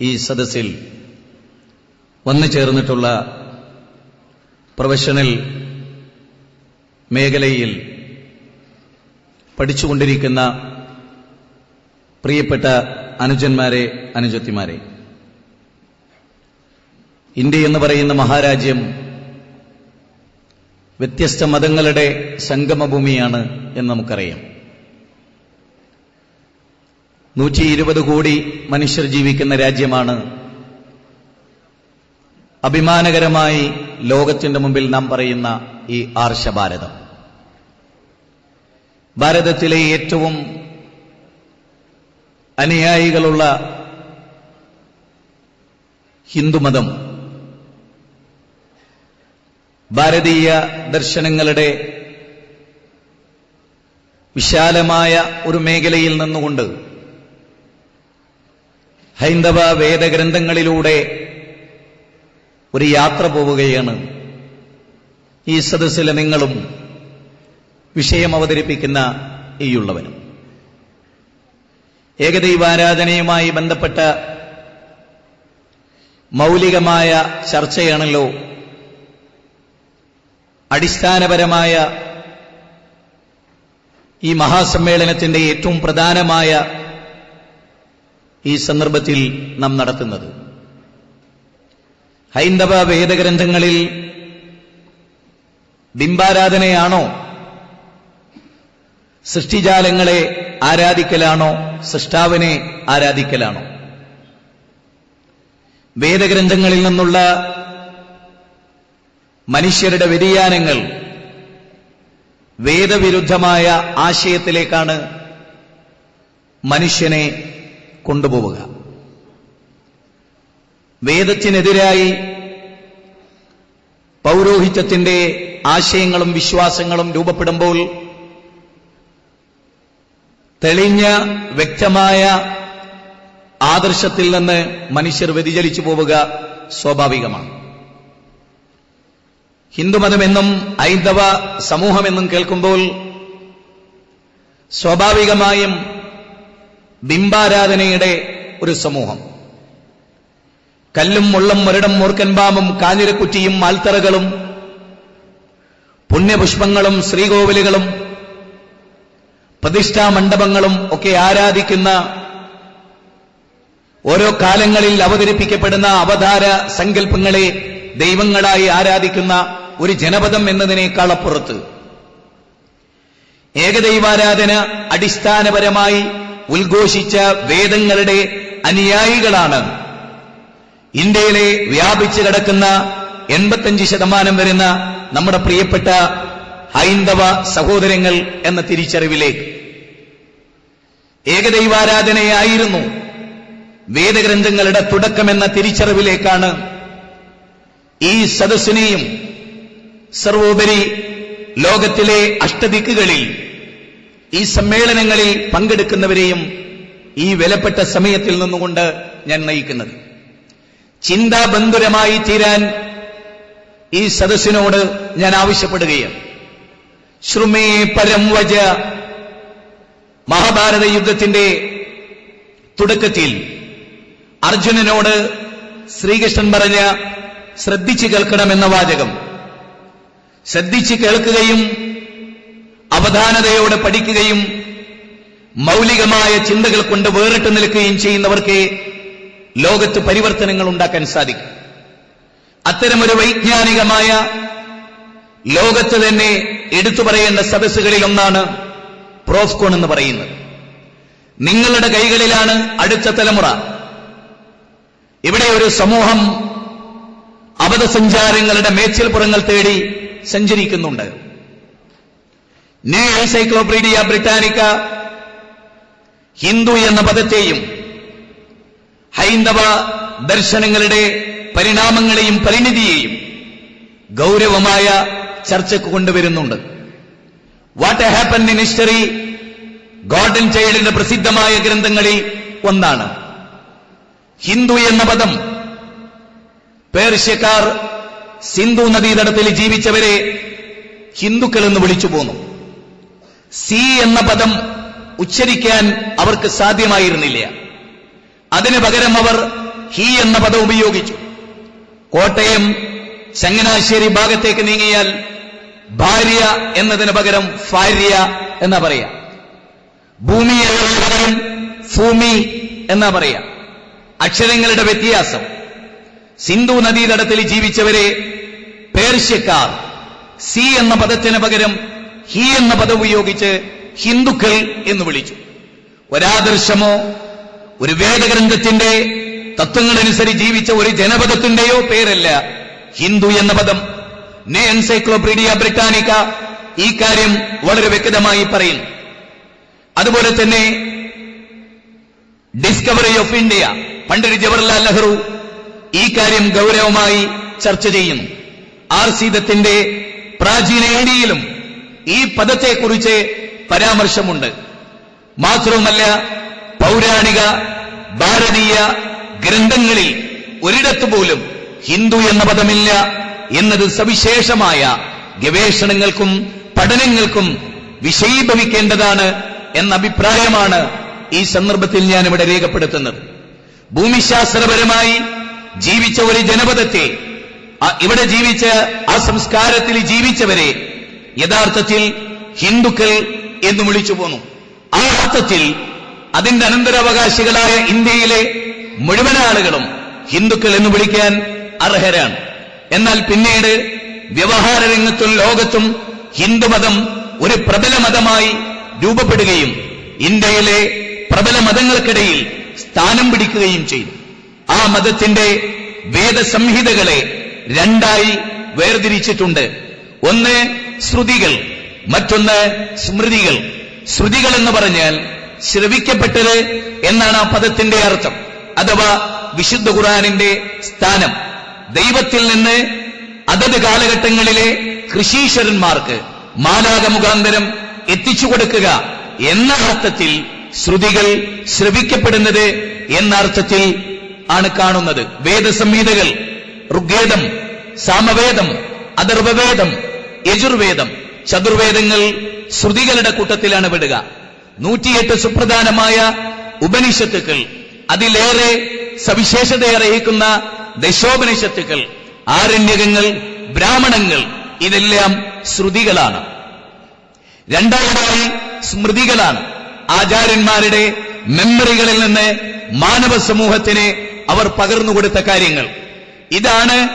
ഈ സദസ്സിൽ വന്നു ചേർന്നിട്ടുള്ള പ്രൊഫഷണൽ മേഖലയിൽ പഠിച്ചുകൊണ്ടിരിക്കുന്ന പ്രിയപ്പെട്ട അനുജന്മാരെ, അനുജത്തിമാരെ, ഇന്ത്യ എന്ന് പറയുന്ന മഹാരാജ്യം വ്യത്യസ്ത മതങ്ങളുടെ സംഗമഭൂമിയാണ് എന്ന് നമുക്കറിയാം. 120 കോടി മനുഷ്യർ ജീവിക്കുന്ന രാജ്യമാണ്. അഭിമാനകരമായി ലോകത്തിന്റെ മുമ്പിൽ നാം പറയുന്ന ഈ ആർഷഭാരതം. ഭാരതത്തിലെ ഏറ്റവും അനുയായികളുള്ള ഹിന്ദുമതം ഭാരതീയ ദർശനങ്ങളുടെ വിശാലമായ ഒരു മേഖലയിൽ നിന്നുകൊണ്ട് ഹൈന്ദവ വേദഗ്രന്ഥങ്ങളിലൂടെ ഒരു യാത്ര പോവുകയാണ്. ഈ സദസ്സിലെ നിങ്ങളും വിഷയം അവതരിപ്പിക്കുന്ന ഈയുള്ളവനും. ഏകദൈവാരാധനയുമായി ബന്ധപ്പെട്ട മൗലികമായ ചർച്ചയാണല്ലോ അടിസ്ഥാനപരമായ ഈ മഹാസമ്മേളനത്തിന്റെ ഏറ്റവും പ്രധാനമായ ഈ സന്ദർഭത്തിൽ നാം നടത്തുന്നത്. ഹൈന്ദവ വേദഗ്രന്ഥങ്ങളിൽ ബിംബാരാധനയാണോ, സൃഷ്ടിജാലങ്ങളെ ആരാധിക്കലാണോ, സൃഷ്ടാവിനെ ആരാധിക്കലാണോ? വേദഗ്രന്ഥങ്ങളിൽ നിന്നുള്ള മനുഷ്യരുടെ വ്യതിയാനങ്ങൾ വേദവിരുദ്ധമായ ആശയത്തിലേക്കാണ് മനുഷ്യനെ കൊണ്ടുപോവുക. വേദത്തിനെതിരായി പൗരോഹിത്യത്തിന്റെ ആശയങ്ങളും വിശ്വാസങ്ങളും രൂപപ്പെടുമ്പോൾ തെളിഞ്ഞ വ്യക്തമായ ആദർശത്തിൽ നിന്ന് മനുഷ്യർ വ്യതിചലിച്ചു പോവുക സ്വാഭാവികമാണ്. ഹിന്ദുമതമെന്നും ഹൈന്ദവ സമൂഹമെന്നും കേൾക്കുമ്പോൾ സ്വാഭാവികമായും ബിംബാരാധനയുടെ ഒരു സമൂഹം, കല്ലും മുള്ളും മുരടും മൂർക്കൻപാമ്പും കാഞ്ഞിരക്കുറ്റിയും ആൽത്തറകളും പുണ്യപുഷ്പങ്ങളും ശ്രീകോവിലുകളും പ്രതിഷ്ഠാ മണ്ഡപങ്ങളും ഒക്കെ ആരാധിക്കുന്ന, ഓരോ കാലങ്ങളിൽ അവതരിപ്പിക്കപ്പെടുന്ന അവതാര സങ്കല്പങ്ങളെ ദൈവങ്ങളായി ആരാധിക്കുന്ന ഒരു ജനപദം എന്നതിനേക്കാൾ അപ്പുറത്ത് ഏകദൈവാരാധന അടിസ്ഥാനപരമായി ഉദ്ഘോഷിച്ച വേദങ്ങളുടെ അനുയായികളാണ് ഇന്ത്യയിലെ വ്യാപിച്ചു കിടക്കുന്ന 85% വരുന്ന നമ്മുടെ പ്രിയപ്പെട്ട ഹൈന്ദവ സഹോദരങ്ങൾ എന്ന തിരിച്ചറിവിലേക്ക്. ഏകദൈവാരാധനയായിരുന്നു വേദഗ്രന്ഥങ്ങളുടെ തുടക്കമെന്ന തിരിച്ചറിവിലേക്കാണ് ഈ സദസ്സിനെയും സർവോപരി ലോകത്തിലെ അഷ്ടദിക്കുകളിൽ ഈ സമ്മേളനങ്ങളിൽ പങ്കെടുക്കുന്നവരെയും ഈ വിലപ്പെട്ട സമയത്തിൽ നിന്നുകൊണ്ട് ഞാൻ നയിക്കുന്നത്. ചിന്താബന്ധുരമായി തീരാൻ ഈ സദസ്സിനോട് ഞാൻ ആവശ്യപ്പെടുകയാണ്. ശ്രുമേ പരം വജ. മഹാഭാരത യുദ്ധത്തിന്റെ തുടക്കത്തിൽ അർജുനനോട് ശ്രീകൃഷ്ണൻ പറഞ്ഞ ശ്രദ്ധിച്ചു കേൾക്കണമെന്ന വാചകം, ശ്രദ്ധിച്ചു കേൾക്കുകയും അവധാനതയോടെ പഠിക്കുകയും മൗലികമായ ചിന്തകൾ കൊണ്ട് വേറിട്ട് നിൽക്കുകയും ചെയ്യുന്നവർക്ക് ലോകത്ത് പരിവർത്തനങ്ങൾ ഉണ്ടാക്കാൻ സാധിക്കും. അത്തരമൊരു വൈജ്ഞാനികമായ ലോകത്ത് തന്നെ എടുത്തു പറയേണ്ട സദസ്സുകളിൽ ഒന്നാണ് പ്രോഫ്കോൺ എന്ന് പറയുന്നത്. നിങ്ങളുടെ കൈകളിലാണ് അടുത്ത തലമുറ. ഇവിടെ ഒരു സമൂഹം അബദ്ധസഞ്ചാരങ്ങളുടെ മേച്ചിൽപ്പുറങ്ങൾ തേടി സഞ്ചരിക്കുന്നുണ്ട്. ന്യൂ എൻസൈക്ലോപീഡിയ ബ്രിട്ടാനിക്ക ഹിന്ദു എന്ന പദത്തെയും ഹൈന്ദവ ദർശനങ്ങളുടെ പരിണാമങ്ങളെയും പരിണിതിയെയും ഗൗരവമായ ചർച്ചയ്ക്ക് കൊണ്ടുവരുന്നുണ്ട്. What happened in history Gordon ചൈൽഡിന്റെ പ്രസിദ്ധമായ ഗ്രന്ഥങ്ങളിൽ ഒന്നാണ്. ഹിന്ദു എന്ന പദം പേർഷ്യക്കാർ സിന്ധു നദീതടത്തിൽ ജീവിച്ചവരെ ഹിന്ദുക്കൾ എന്ന് വിളിച്ചു പോന്നു. സി എന്ന പദം ഉച്ചരിക്കാൻ അവർക്ക് സാധ്യമായിരുന്നില്ല. അതിനു പകരം അവർ ഹി എന്ന പദം ഉപയോഗിച്ചു. കോട്ടയം ചങ്ങനാശ്ശേരി ഭാഗത്തേക്ക് നീങ്ങിയാൽ ഭാര്യ എന്നതിന് പകരം ഭാര്യ എന്നാ പറയാ. ഭൂമിയെ പകരം ഭൂമി എന്നാ പറയാ. അക്ഷരങ്ങളുടെ വ്യത്യാസം. സിന്ധു നദീതടത്തിൽ ജീവിച്ചവരെ പേർഷ്യക്കാർ സി എന്ന പദത്തിന് പകരം ഹി എന്ന പദം ഉപയോഗിച്ച് ഹിന്ദുക്കൾ എന്ന് വിളിച്ചു. ഒരാദർശമോ ഒരു വേദഗ്രന്ഥത്തിന്റെ തത്വങ്ങളനുസരിച്ച് ജീവിച്ച ഒരു ജനപദത്തിന്റെയോ പേരല്ല ഹിന്ദു എന്ന പദം. എൻസൈക്ലോപീഡിയ ബ്രിട്ടാനിക്ക ഈ കാര്യം വളരെ വ്യക്തമായി പറയുന്നു. അതുപോലെ തന്നെ discovery of India Pandit Jawaharlal Nehru ഈ കാര്യം ഗൗരവമായി ചർച്ച ചെയ്യുന്നു. ആർ.സി. ദത്തിന്റെ പ്രാചീന ഇന്ത്യയിലും ഈ പദത്തെക്കുറിച്ച് പരാമർശമുണ്ട്. മാത്രവുമല്ല, പൗരാണിക ഭാരതീയ ഗ്രന്ഥങ്ങളിൽ ഒരിടത്തു പോലും ഹിന്ദു എന്ന പദമില്ല എന്നത് സവിശേഷമായ ഗവേഷണങ്ങൾക്കും പഠനങ്ങൾക്കും വിഷയീഭവിക്കേണ്ടതാണ് എന്ന അഭിപ്രായമാണ് ഈ സന്ദർഭത്തിൽ ഞാനിവിടെ രേഖപ്പെടുത്തുന്നത്. ഭൂമിശാസ്ത്രപരമായി ജീവിച്ച ഒരു ജനപദത്തെ, ഇവിടെ ജീവിച്ച ആ സംസ്കാരത്തിൽ ജീവിച്ചവരെ യഥാർത്ഥത്തിൽ ഹിന്ദുക്കൾ എന്ന് വിളിച്ചു പോന്നു. ആ അർത്ഥത്തിൽ അതിന്റെ അനന്തരാവകാശികളായ ഇന്ത്യയിലെ മുഴുവൻ ആളുകളും ഹിന്ദുക്കൾ എന്ന് വിളിക്കാൻ അർഹരാണ്. എന്നാൽ പിന്നീട് വ്യവഹാര രംഗത്തും ലോകത്തും ഹിന്ദുമതം ഒരു പ്രബല മതമായി രൂപപ്പെടുകയും ഇന്ത്യയിലെ പ്രബല മതങ്ങൾക്കിടയിൽ സ്ഥാനം പിടിക്കുകയും ചെയ്തു. ആ മതത്തിന്റെ വേദസംഹിതകളെ രണ്ടായി വേർതിരിച്ചിട്ടുണ്ട്. ഒന്ന് ശ്രുതികൾ, മറ്റൊന്ന് സ്മൃതികൾ. ശ്രുതികൾ എന്ന് പറഞ്ഞാൽ ശ്രവിക്കപ്പെട്ടത് എന്നാണ് ആ പദത്തിന്റെ അർത്ഥം. അഥവാ വിശുദ്ധ ഖുർആനിന്റെ സ്ഥാനം ദൈവത്തിൽ നിന്ന് അതത് കാലഘട്ടങ്ങളിലെ ഋഷീശ്വരന്മാർക്ക് മാലാഖ മുഖാന്തരം എത്തിച്ചു കൊടുക്കുക എന്ന അർത്ഥത്തിൽ ശ്രുതികൾ ശ്രവിക്കപ്പെടുന്നത് എന്ന അർത്ഥത്തിൽ ആണ് കാണുന്നത്. വേദസംഹിതകൾ ഋഗ്വേദം, സാമവേദം, അഥർവവേദം, യജുർവേദം, ചതുർവേദങ്ങൾ ശ്രുതികളുടെ കൂട്ടത്തിലാണ് പെടുക. 108 സുപ്രധാനമായ ഉപനിഷത്തുക്കൾ, അതിലേറെ സവിശേഷതയർഹിക്കുന്ന ദശോപനിഷത്തുക്കൾ, ആരണ്യകങ്ങൾ, ബ്രാഹ്മണങ്ങൾ, ഇതെല്ലാം ശ്രുതികളാണ്. രണ്ടാമതായി സ്മൃതികളാണ്. ആചാര്യന്മാരുടെ മെമ്മറികളിൽ നിന്ന് മാനവ സമൂഹത്തിന് അവർ പകർന്നുകൊടുത്ത കാര്യങ്ങൾ. ഇതാണ്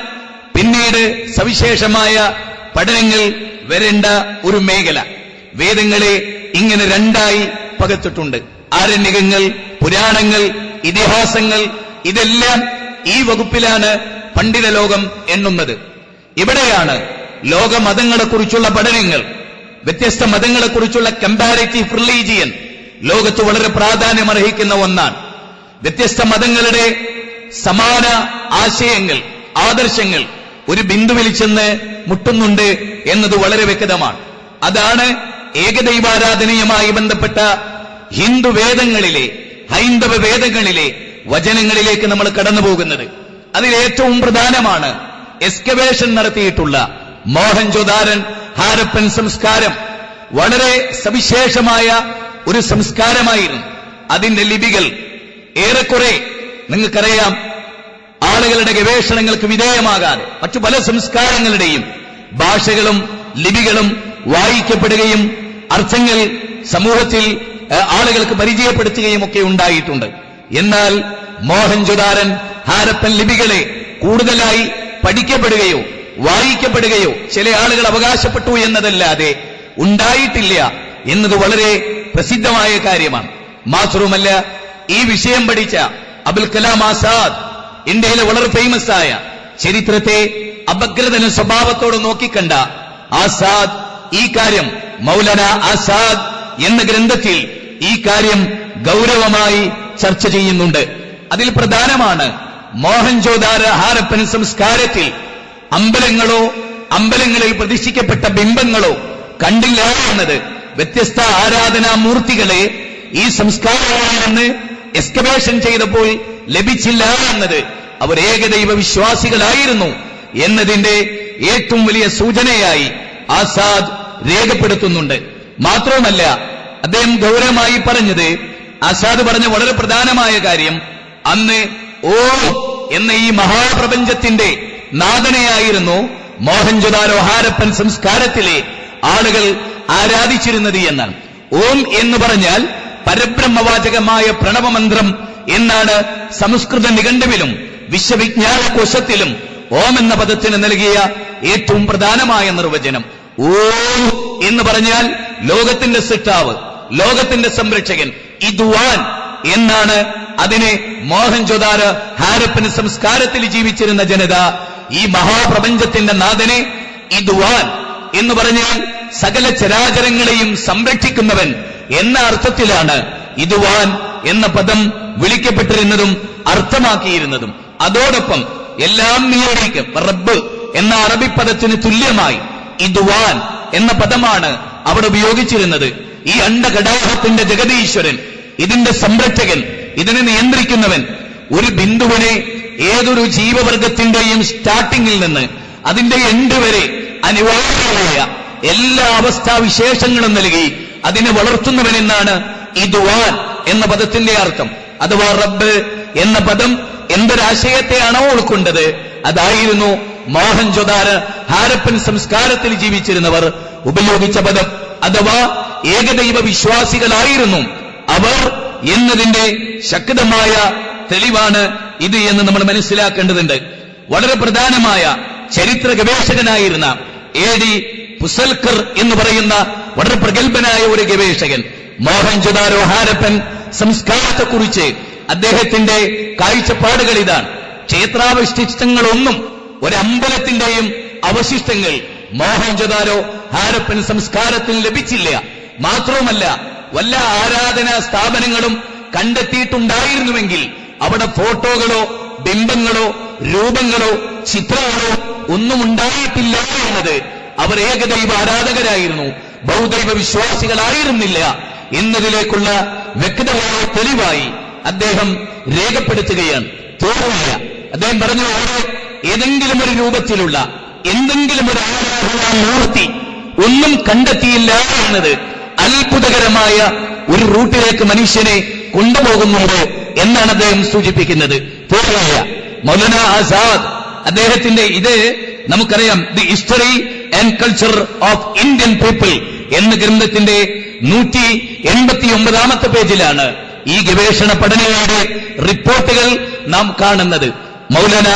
പിന്നീട് സവിശേഷമായ പഠനങ്ങൾ വരേണ്ട ഒരു മേഖല. വേദങ്ങളെ ഇങ്ങനെ രണ്ടായി പകർത്തിട്ടുണ്ട്. ആരണ്യകങ്ങൾ, പുരാണങ്ങൾ, ഇതിഹാസങ്ങൾ, ഇതെല്ലാം ഈ വകുപ്പിലാണ് പണ്ഡിത ലോകം എണ്ണുന്നത്. ഇവിടെയാണ് ലോകമതങ്ങളെക്കുറിച്ചുള്ള പഠനങ്ങൾ, വ്യത്യസ്ത മതങ്ങളെക്കുറിച്ചുള്ള കമ്പാരിറ്റീവ് റിലീജിയൻ ലോകത്ത് വളരെ പ്രാധാന്യമർഹിക്കുന്ന ഒന്നാണ്. വ്യത്യസ്ത മതങ്ങളുടെ സമാന ആശയങ്ങൾ, ആദർശങ്ങൾ ഒരു ബിന്ദുവിൽ ചെന്ന് മുട്ടുന്നുണ്ട് എന്നത് വളരെ വ്യക്തമാണ്. അതാണ് ഏകദൈവാരാധനയുമായി ബന്ധപ്പെട്ട ഹിന്ദു വേദങ്ങളിലെ, ഹൈന്ദവ വേദങ്ങളിലെ വചനങ്ങളിലേക്ക് നമ്മൾ കടന്നുപോകുന്നത്. അതിലേറ്റവും പ്രധാനമാണ് എക്സ്കവേഷൻ നടത്തിയിട്ടുള്ള മോഹൻജോദാരൻ ഹാരപ്പൻ സംസ്കാരം. വളരെ സവിശേഷമായ ഒരു സംസ്കാരമായിരുന്നു. അതിന്റെ ലിപികൾ ഏറെക്കുറെ നിങ്ങൾക്കറിയാം, ആളുകളുടെ ഗവേഷണങ്ങൾക്ക് വിധേയമാകാതെ മറ്റു പല സംസ്കാരങ്ങളുടെയും ഭാഷകളും ലിപികളും വായിക്കപ്പെടുകയും അർത്ഥങ്ങൾ സമൂഹത്തിൽ ആളുകൾക്ക് പരിചയപ്പെടുത്തുകയും ഒക്കെ ഉണ്ടായിട്ടുണ്ട്. എന്നാൽ മോഹൻജോദാരൻ ഹാരപ്പൻ ലിപികളെ കൂടുതലായി പഠിക്കപ്പെടുകയോ വായിക്കപ്പെടുകയോ ചില ആളുകൾ അവകാശപ്പെട്ടു എന്നതല്ലാതെ ഉണ്ടായിട്ടില്ല എന്നത് വളരെ പ്രസിദ്ധമായ കാര്യമാണ്. മാത്രവുമല്ല, ഈ വിഷയം പഠിച്ച അബുൽ കലാം ആസാദ്, ഇന്ത്യയിലെ വളരെ ഫേമസ് ആയ, ചരിത്രത്തെ അപഗ്രഥന സ്വഭാവത്തോട് നോക്കിക്കണ്ട ആസാദ് ഈ കാര്യം മൗലാന ആസാദ് എന്ന ഗ്രന്ഥത്തിൽ ഈ കാര്യം ഗൗരവമായി ചർച്ച ചെയ്യുന്നുണ്ട്. അതിൽ പ്രധാനമാണ് മോഹൻജോദാര ഹാരപ്പൻ സംസ്കാരത്തിൽ അമ്പലങ്ങളോ അമ്പലങ്ങളിൽ പ്രതിഷ്ഠിക്കപ്പെട്ട ബിംബങ്ങളോ കണ്ടില്ല എന്നത്. വ്യത്യസ്ത ആരാധനാമൂർത്തികളെ ഈ സംസ്കാരങ്ങളിൽ നിന്ന് എക്സ്കവേഷൻ ചെയ്തപ്പോൾ ലഭിച്ചില്ല എന്നത് അവർ ഏകദൈവ വിശ്വാസികളായിരുന്നു എന്നതിന്റെ ഏറ്റവും വലിയ സൂചനയായി ആസാദ് രേഖപ്പെടുത്തുന്നുണ്ട്. മാത്രവുമല്ല, അദ്ദേഹം ഗൗരവമായി പറഞ്ഞത്, ആസാദ് പറഞ്ഞ വളരെ പ്രധാനമായ കാര്യം, അന്ന് എന്ന ഈ മഹാപ്രപഞ്ചത്തിന്റെ നാഥനെയായിരുന്നു മോഹൻജൊദാരോ ഹാരപ്പൻ സംസ്കാരത്തിലെ ആളുകൾ ആരാധിച്ചിരുന്നത് എന്നാണ്. ഓം എന്ന് പറഞ്ഞാൽ പരബ്രഹ്മവാചകമായ പ്രണവമന്ത്രം എന്നാണ് സംസ്കൃത നിഘണ്ടുവിലും വിശ്വവിജ്ഞാന കോശത്തിലും ഓം എന്ന പദത്തിന് നൽകിയ ഏറ്റവും പ്രധാനമായ നിർവചനം. ഓം എന്ന് പറഞ്ഞാൽ ലോകത്തിന്റെ സൃഷ്ടാവ്, ലോകത്തിന്റെ സംരക്ഷകൻ, ഇദ്വാൻ എന്നാണ് അതിനെ മോഹൻജൊദാരോ ഹാരപ്പൻ സംസ്കാരത്തിൽ ജീവിച്ചിരുന്ന ജനത ഈ മഹാപ്രപഞ്ചത്തിന്റെ നാഥനെ ഇദ്വാൻ എന്ന് പറഞ്ഞാൽ സകല ചരാചരങ്ങളെയും സംരക്ഷിക്കുന്നവൻ എന്ന അർത്ഥത്തിലാണ് ഇദ്വാൻ എന്ന പദം വിളിക്കപ്പെട്ടിരുന്നതും അർത്ഥമാക്കിയിരുന്നതും. അതോടൊപ്പം എല്ലാം നിയന്ത്രിക്കും റബ്ബ് എന്ന അറബി പദത്തിന് തുല്യമായി ഇദ്വാൻ എന്ന പദമാണ് അവിടെ ഉപയോഗിച്ചിരുന്നത്. ഈ അണ്ഡഘടാഹത്തിന്റെ ജഗതീശ്വരൻ, ഇതിന്റെ സംരക്ഷകൻ, ഇതിനെ നിയന്ത്രിക്കുന്നവൻ, ഒരു ബിന്ദുവിനെ ഏതൊരു ജീവവർഗത്തിന്റെയും സ്റ്റാർട്ടിങ്ങിൽ നിന്ന് അതിന്റെ എൻഡ് വരെ അനിവാര്യമായ എല്ലാ അവസ്ഥാവിശേഷങ്ങളും നൽകി അതിനെ വളർത്തുന്നവനെന്നാണ് ഇദ്വാൻ എന്ന പദത്തിന്റെ അർത്ഥം. അഥവാ റബ്ബ് എന്ന പദം എന്തൊരാശയത്തെയാണോ ഉൾക്കൊണ്ടത് അതായിരുന്നു മോഹൻജൊദാരോ ഹാരപ്പൻ സംസ്കാരത്തിൽ ജീവിച്ചിരുന്നവർ ഉപയോഗിച്ച പദം. അഥവാ ഏകദൈവ വിശ്വാസികളായിരുന്നു അവർ എന്നതിന്റെ ശക്തമായ തെളിവാണ് ഇത് എന്ന് നമ്മൾ മനസ്സിലാക്കേണ്ടതുണ്ട്. വളരെ പ്രധാനമായ ചരിത്ര ഗവേഷകനായിരുന്ന AD പുസൽക്കർ എന്ന് പറയുന്ന വളരെ പ്രഗത്ഭനായ ഒരു ഗവേഷകൻ മോഹൻജൊദാരോ ഹാരപ്പൻ സംസ്കാരത്തെക്കുറിച്ച് അദ്ദേഹത്തിന്റെ കാഴ്ചപ്പാടുകൾ ഇതാണ്. ക്ഷേത്രാവശിഷ്ടങ്ങളൊന്നും ഒരമ്പലത്തിന്റെയും അവശിഷ്ടങ്ങൾ മോഹൻജൊദാരോ ഹാരപ്പൻ സംസ്കാരത്തിൽ ലഭിച്ചില്ല. മാത്രവുമല്ല, വല്ല ആരാധനാ സ്ഥാപനങ്ങളും കണ്ടെത്തിയിട്ടുണ്ടായിരുന്നുവെങ്കിൽ അവിടെ ഫോട്ടോകളോ ബിംബങ്ങളോ രൂപങ്ങളോ ചിത്രങ്ങളോ ഒന്നും ഉണ്ടായിട്ടില്ല എന്നത് അവർ ഏകദൈവ ആരാധകരായിരുന്നു, ബഹുദൈവ വിശ്വാസികളായിരുന്നില്ല എന്നതിലേക്കുള്ള വ്യക്തമായ തെളിവായി അദ്ദേഹം രേഖപ്പെടുത്തുകയാണ്. തോന്നില്ല, അദ്ദേഹം പറഞ്ഞു, അവിടെ ഏതെങ്കിലും ഒരു രൂപത്തിലുള്ള എന്തെങ്കിലും ഒരു ആരാധനാ മൂർത്തി ഒന്നും കണ്ടെത്തിയില്ല എന്നത് അത്ഭുതകരമായ ഒരു റൂട്ടിലേക്ക് മനുഷ്യനെ കൊണ്ടുപോകുന്നുണ്ട് എന്നാണ് അദ്ദേഹം സൂചിപ്പിക്കുന്നത്. തോന്നില്ല, മൗലാന ആസാദ് അദ്ദേഹത്തിന്റെ ഇത് നമുക്കറിയാം, the history and culture of Indian people എന്ന ഗ്രന്ഥത്തിന്റെ 189 പേജിലാണ് ഈ ഗവേഷണ പഠനങ്ങളുടെ റിപ്പോർട്ടുകൾ നാം കാണുന്നത്. മൗലാന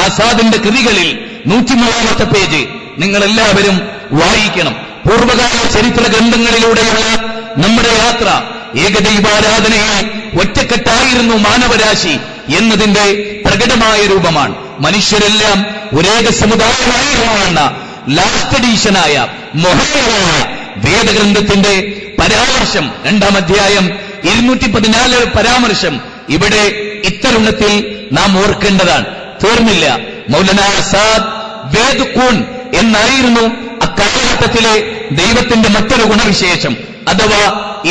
ആസാദിന്റെ കൃതികളിൽ 103 പേജ് നിങ്ങൾ എല്ലാവരും വായിക്കണം. പൂർവകാല ചരിത്ര ഗ്രന്ഥങ്ങളിലൂടെയുള്ള നമ്മുടെ യാത്ര ഏകദൈവാരാധനയെ ഒറ്റക്കെട്ടായിരുന്നു മാനവരാശി എന്നതിന്റെ പ്രകടമായ രൂപമാണ്. മനുഷ്യരെല്ലാം ഒരേക സമുദായമായിരുന്ന ലാസ്റ്റ് എഡീഷനായ മൊഹമ്മദായ വേദഗ്രന്ഥത്തിന്റെ പരാമർശം 2-ാം അധ്യായം 214 പരാമർശം ഇവിടെ ഇത്തരുണത്തിൽ നാം ഓർക്കേണ്ടതാണ്. തീർന്നില്ല, മൗലാന ആസാദ് വേദ് കൂൺ എന്നായിരുന്നു അക്കാലഘട്ടത്തിലെ ദൈവത്തിന്റെ മറ്റൊരു ഗുണവിശേഷം. അഥവാ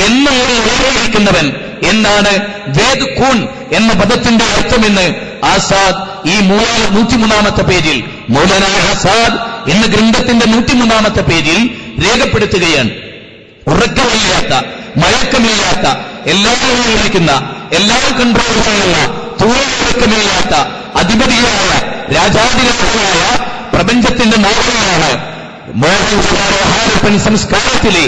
എന്നും നിർവഹിക്കുന്നവൻ എന്നാണ് വേദ് കൂൺ എന്ന പദത്തിന്റെ അർത്ഥമെന്ന് ആസാദ് ഈ 103 പേജിൽ, മൗലാന ആസാദ് എന്ന ഗ്രന്ഥത്തിന്റെ 103 പേജിൽ രേഖപ്പെടുത്തുകയാണ്. ഉറക്കമില്ലാത്ത, മയക്കമില്ലാത്ത, എല്ലാവരും നിയന്ത്രിക്കുന്ന, എല്ലാം കൺട്രോൾ ചെയ്യുന്ന, തൂർക്കമില്ലാത്ത അധിപതിയായ രാജാധിരാജനായ പ്രപഞ്ചത്തിന്റെ നാഥനാണ് മോഹൻജൊദാരോ ഹാരപ്പൻ സംസ്കാരത്തിലെ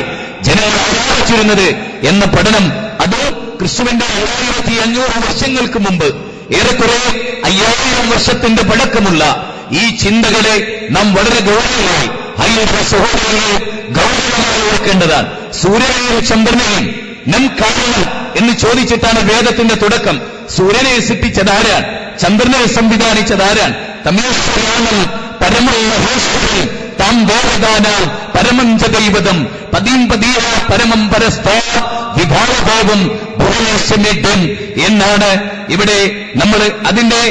ജനങ്ങൾ ആരാധിച്ചിരുന്നത് എന്ന പഠനം അത് ക്രിസ്തുവിന്റെ 1500 വർഷങ്ങൾക്ക് മുമ്പ്, ഏറെക്കുറെ 5000 വർഷത്തിന്റെ പഴക്കമുള്ള ഈ ചിന്തകളെ നാം വളരെ ഗൗരവമായി സഹോദരങ്ങളെ ഗൗരവമായി ഓർക്കേണ്ടതാണ്. സൂര്യനെയും ചന്ദ്രനെയും നാം കാണണം എന്ന് ചോദിച്ചിട്ടാണ് വേദത്തിന്റെ തുടക്കം. സൂര്യനെ സൃഷ്ടിച്ചതാരാൻ? ചന്ദ്രനെ സംവിധാനിച്ചതാരാൻ? തമേശ്വരാണ് പരമേശ്വരൻ താം ദേവദാനാം പരമഞ്ച ദൈവതം പതിം പതിയ പരമം പരസ്ഥാ വിഭാഗഭാവം ഭുവനേശ്വരം എന്നാണ് ഇവിടെ നമ്മൾ അതിന്റെ